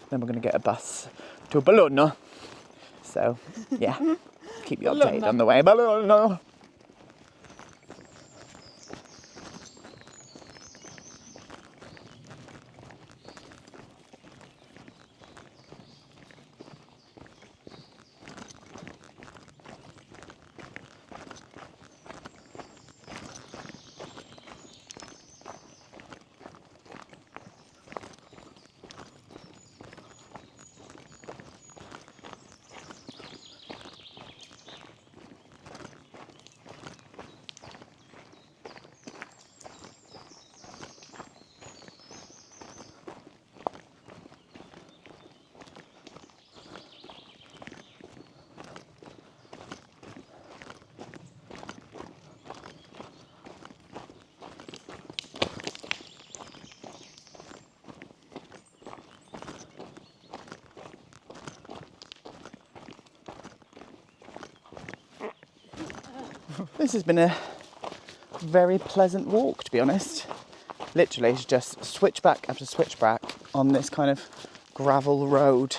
Then we're going to get a bus to Bologna. So, yeah, keep you updated on the way. Bologna. This has been a very pleasant walk, to be honest. Literally, it's just switchback after switchback on this kind of gravel road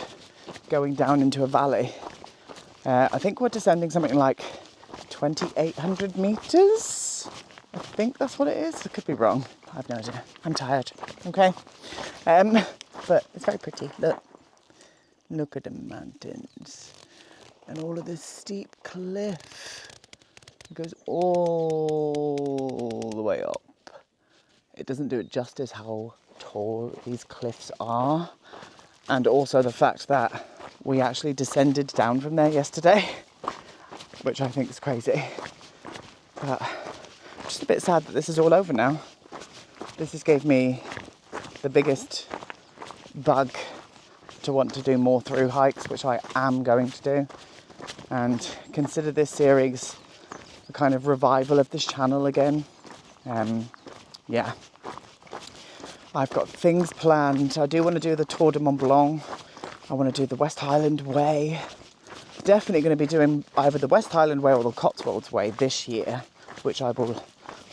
going down into a valley. I think we're descending something like 2,800 metres. I think that's what it is. I could be wrong. I have no idea. I'm tired. Okay. But it's very pretty. Look at the mountains and all of this steep cliff. It goes all the way up. It doesn't do it justice how tall these cliffs are, and also the fact that we actually descended down from there yesterday, which I think is crazy. But I'm just a bit sad that this is all over now. This just gave me the biggest bug to want to do more through hikes, which I am going to do, and consider this series a kind of revival of this channel again. Yeah, I've got things planned. I do want to do the Tour de Mont Blanc. I want to do the West Highland Way. Definitely going to be doing either the West Highland Way or the Cotswolds Way this year, which I will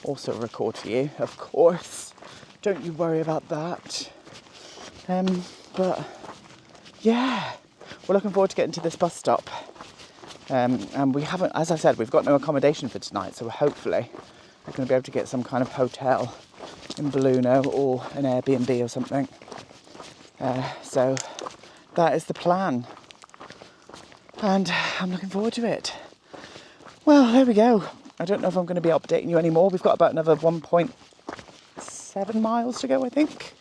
also record for you, of course. Don't you worry about that. But yeah, we're looking forward to getting to this bus stop. And we haven't, as I said, we've got no accommodation for tonight, so hopefully we're going to be able to get some kind of hotel in Belluno or an Airbnb or something. So that is the plan. And I'm looking forward to it. Well, there we go. I don't know if I'm going to be updating you anymore. We've got about another 1.7 miles to go, I think.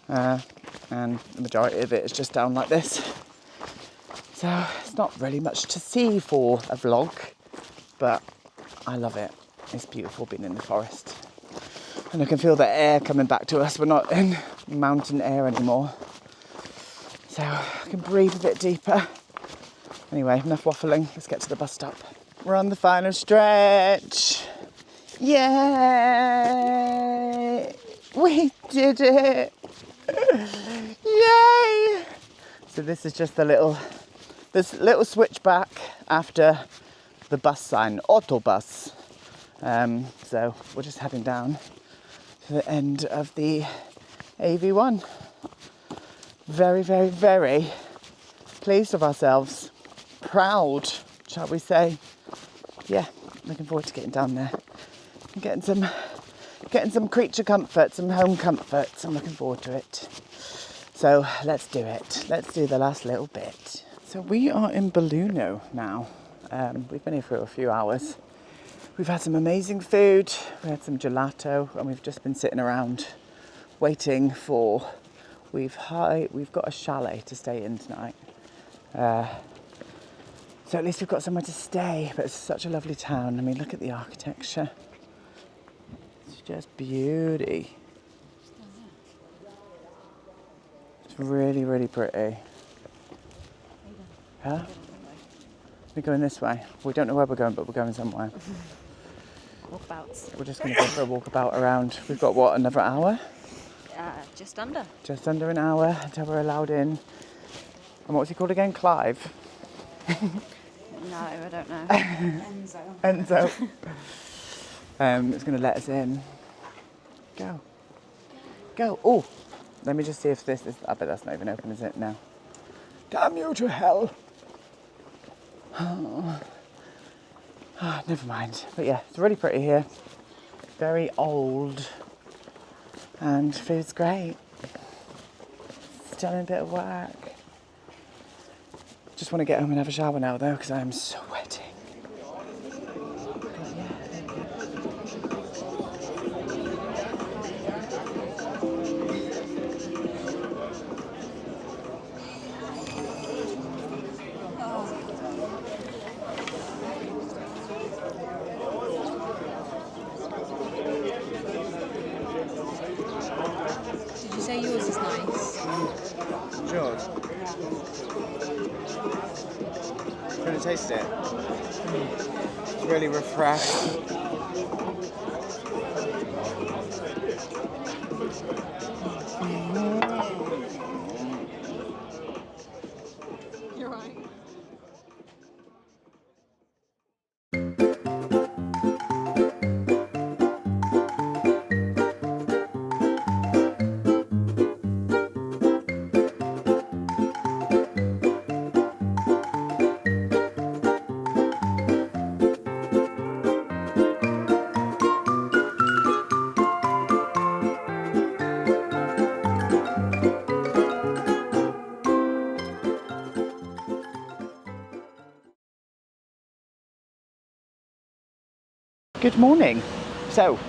And the majority of it is just down like this. So it's not really much to see for a vlog, but I love it. It's beautiful being in the forest. And I can feel the air coming back to us. We're not in mountain air anymore. So I can breathe a bit deeper. Anyway, enough waffling. Let's get to the bus stop. We're on the final stretch. Yay! We did it! Yay! So this is just this little switchback after the bus sign, Autobus. So we're just heading down to the end of the AV1. Very, very, very pleased with ourselves. Proud, shall we say. Yeah, looking forward to getting down there and getting some creature comfort, some home comforts. I'm looking forward to it. So let's do it. Let's do the last little bit. So we are in Belluno now. We've been here for a few hours. We've had some amazing food. We had some gelato, and we've just been sitting around waiting for. We've got a chalet to stay in tonight. So at least we've got somewhere to stay. But it's such a lovely town. I mean, look at the architecture. It's just beauty. It's really, really pretty. Huh? We're going this way. We don't know where we're going, but we're going somewhere. Walkabouts. We're just going to go for a walkabout around. We've got, what, another hour? Just under. Just under an hour until we're allowed in. And what's he called again? Clive? No, I don't know. Enzo. It's going to let us in. Go. Go. Oh, let me just see if this is. I bet that's not even open, is it? No. Damn you to hell. Oh, never mind. But yeah, it's really pretty here. Very old. And food's great. Still in a bit of work. Just want to get home and have a shower now though, because I am sweating. But yeah, there you Did you say yours is nice? George. Gonna taste it. It's really refreshing. You're right. Good morning. So,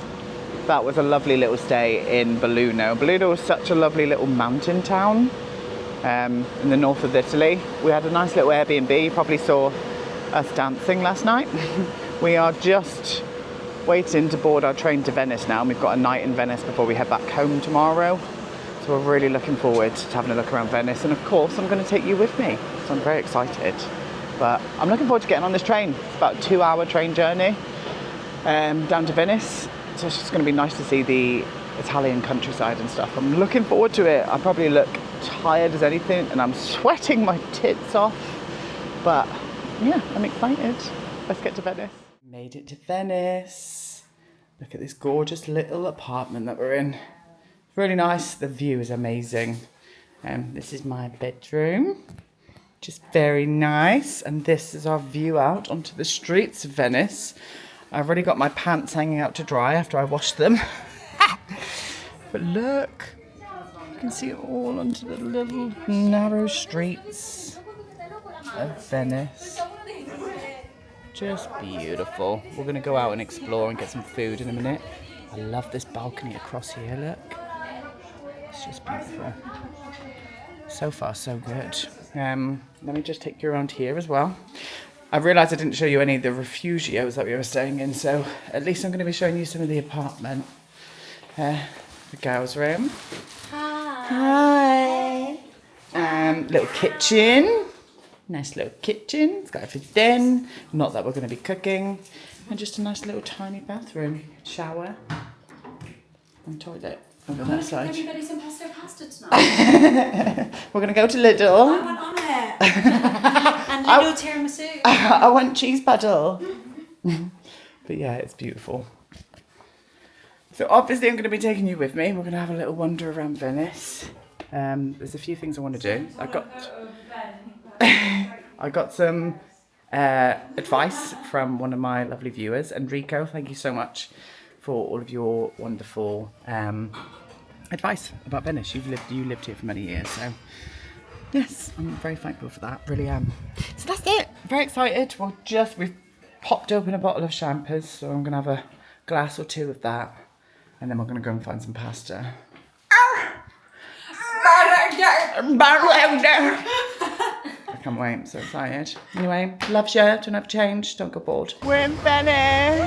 that was a lovely little stay in Belluno. Belluno was such a lovely little mountain town in the north of Italy. We had a nice little Airbnb. You probably saw us dancing last night. We are just waiting to board our train to Venice now. We've got a night in Venice before we head back home tomorrow. So we're really looking forward to having a look around Venice. And of course, I'm going to take you with me. So I'm very excited. But I'm looking forward to getting on this train. It's about a 2-hour train journey down to Venice. So it's just going to be nice to see the Italian countryside and stuff. I'm looking forward to it. I probably look tired as anything and I'm sweating my tits off. But yeah, I'm excited. Let's get to Venice. Made it to Venice. Look at this gorgeous little apartment that we're in. It's really nice. The view is amazing. This is my bedroom. Just very nice. And this is our view out onto the streets of Venice. I've already got my pants hanging out to dry after I washed them. But look, you can see it all onto the little narrow streets of Venice. Just beautiful. We're going to go out and explore and get some food in a minute. I love this balcony across here, look. It's just beautiful. So far, so good. Let me just take you around here as well. I realised I didn't show you any of the refugios that we were staying in, so at least I'm going to be showing you some of the apartment. The girls' room. Hi. Little kitchen. Nice little kitchen. It's got everything. Not that we're going to be cooking. And just a nice little tiny bathroom. Shower. And toilet over that side. Can we get some pasta tonight? We're going to go to Lidl. I want on it. And Lidl tiramisu. I want cheese puddle. But yeah, it's beautiful. So obviously I'm going to be taking you with me. We're going to have a little wander around Venice. There's a few things I want to do. I got some advice from one of my lovely viewers, Enrico. Thank you so much for all of your wonderful advice about Venice. You lived here for many years, so yes, I'm very thankful for that. Really am. So that's it. Very excited. We've popped open a bottle of champers, so I'm gonna have a glass or two of that, and then we're gonna go and find some pasta. I can't wait, I'm so excited. Anyway, love you, don't have change, don't go bored. We're in Venice!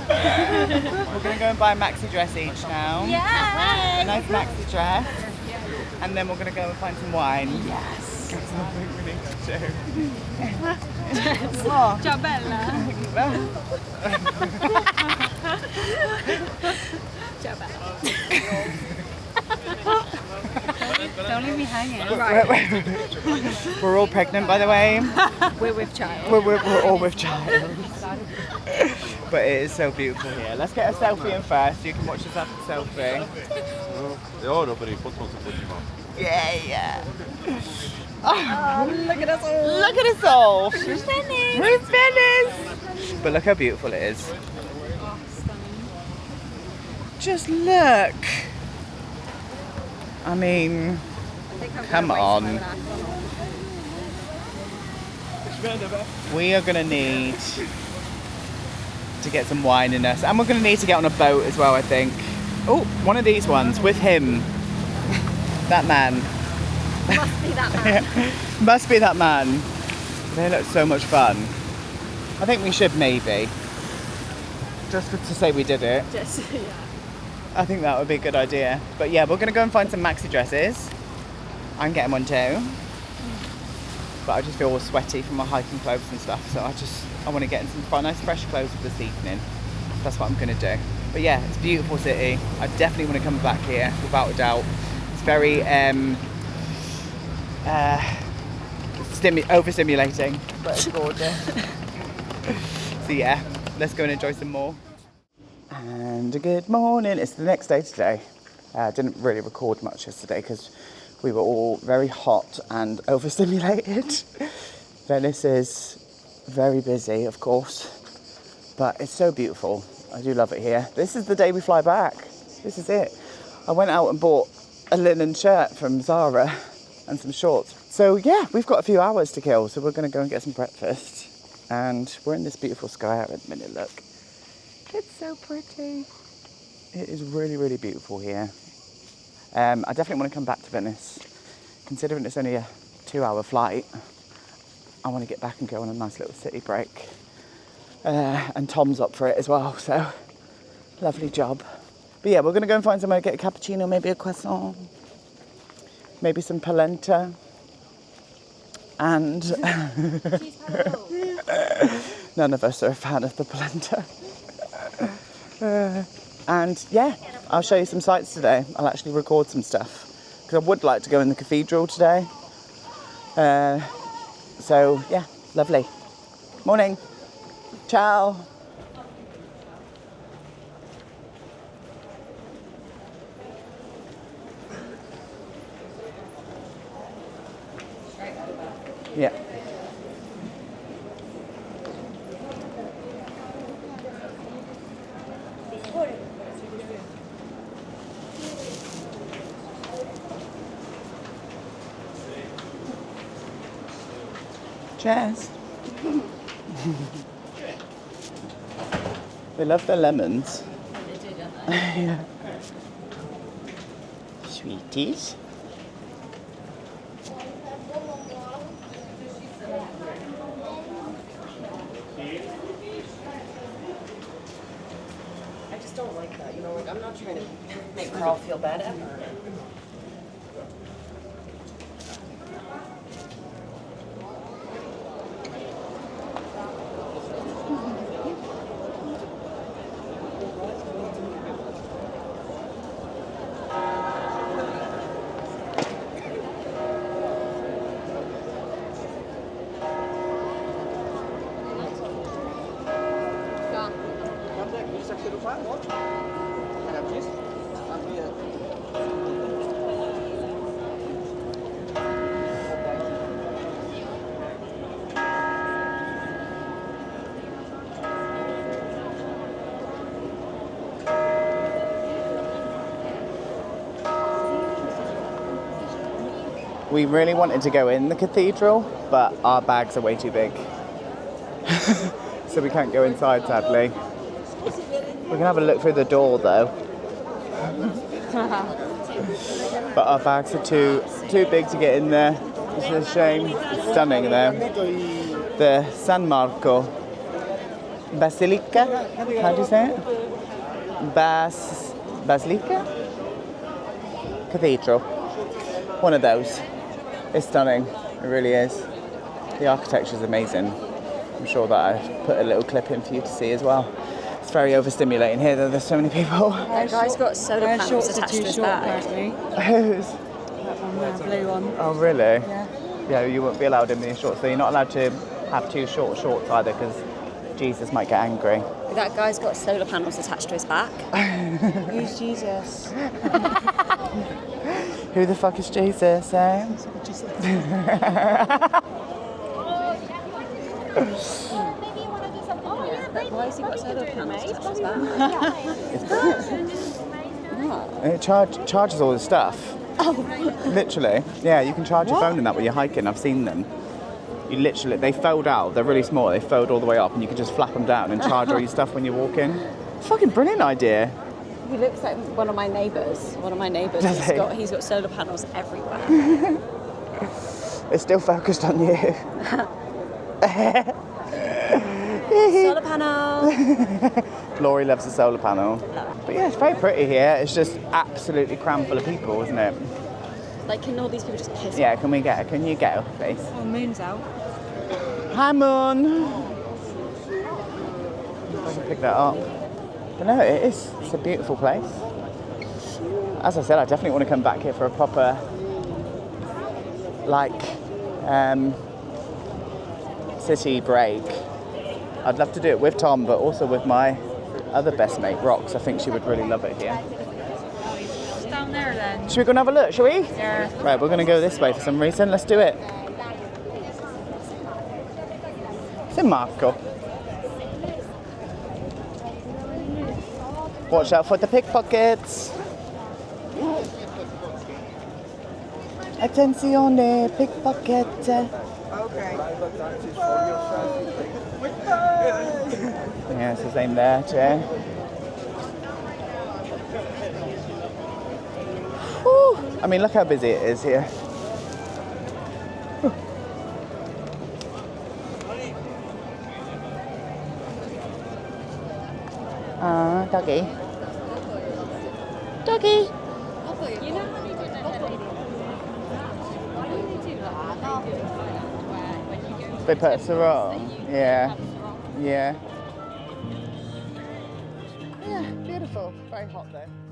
We're going to go and buy a maxi dress each now. Yeah! A nice maxi dress. And then we're going to go and find some wine. Yes! That's something we need to do. Ciao bella. Ciao bella. Don't leave me hanging. Right. We're all pregnant, by the way. We're with child. We're all with child. But it is so beautiful here. Let's get a selfie in first. You can watch us have a selfie. Yeah. Oh, look at us all. Look at us all. We're in Venice. But look how beautiful it is. Just look. I mean, come on. We are going to need to get some wine in us. And we're going to need to get on a boat as well, I think. Oh, one of these ones with him. That man. Must be that man. Must be that man. They look so much fun. I think we should maybe. Just to say we did it. Just, yeah. I think that would be a good idea. But yeah, we're going to go and find some maxi dresses. I'm getting one too. But I just feel all sweaty from my hiking clothes and stuff. So I want to get in some nice fresh clothes for this evening. That's what I'm going to do. But yeah, it's a beautiful city. I definitely want to come back here, without a doubt. It's very overstimulating, but it's gorgeous. So yeah, let's go and enjoy some more. And good morning. It's the next day today. I didn't really record much yesterday because we were all very hot and overstimulated. Venice is very busy, of course, but it's so beautiful. I do love it here. This is the day we fly back. This is it. I went out and bought a linen shirt from Zara and some shorts. So yeah, we've got a few hours to kill, so we're going to go and get some breakfast. And we're in this beautiful sky out at the minute, look. It's so pretty. It is really, really beautiful here. I definitely want to come back to Venice. Considering it's only a 2-hour flight, I want to get back and go on a nice little city break. And Tom's up for it as well, so lovely job. But yeah, we're going to go and find somewhere to get a cappuccino, maybe a croissant, maybe some polenta. And none of us are a fan of the polenta. And yeah, I'll show you some sights today. I'll actually record some stuff because I would like to go in the cathedral today. So yeah, lovely. Morning. Ciao. Yeah. Cheers. They love their lemons. They do, don't they? Yeah. Sweeties. I just don't like that, you know, like I'm not trying to make Carl feel bad ever. We really wanted to go in the cathedral, but our bags are way too big. So we can't go inside, sadly. We can have a look through the door, though. But our bags are too big to get in there. It's a shame. It's stunning, though. The San Marco Basilica? How do you say it? Basilica? Cathedral. One of those. It's stunning. It really is. The architecture is amazing. I'm sure that I put a little clip in for you to see as well. It's very overstimulating here, though. There's so many people. That guy's got solar panels attached to his back. Who's? That one there, blue one. Oh, really? Yeah. Yeah, you won't be allowed in these shorts. So you're not allowed to have too short shorts either, because Jesus might get angry. That guy's got solar panels attached to his back. Who's Jesus? Who the fuck is Jesus, eh? Why has he got solar panels attached to his back? It charges all the stuff. Oh. Literally. Yeah, you can charge your phone in that when you're hiking. I've seen them. You literally, they fold out. They're really small. They fold all the way up and you can just flap them down and charge all your stuff when you're walking. It's a fucking brilliant idea. He looks like one of my neighbours. He's got solar panels everywhere. It's still focused on you. Solar panel. Laurie loves the solar panel. But yeah, it's very pretty here. It's just absolutely crammed full of people, isn't it? Like, can all these people just piss Yeah, can you go, please? Oh, Moon's out. Hi, Moon. I can pick that up. But no, it is. It's a beautiful place. As I said, I definitely want to come back here for a proper, city break. I'd love to do it with Tom, but also with my other best mate, Rox. I think she would really love it here. It's down there then. Should we go and have a look, shall we? Yeah. Right, we're going to go this way for some reason. Let's do it. San Marco. Watch out for the pickpockets. Attenzione, pickpocket. Okay. Yeah, it's the same there too. Whew. I mean, look how busy it is here. Doggy. Doggy. They put us wrong. Yeah. Yeah. Yeah, beautiful. Very hot though.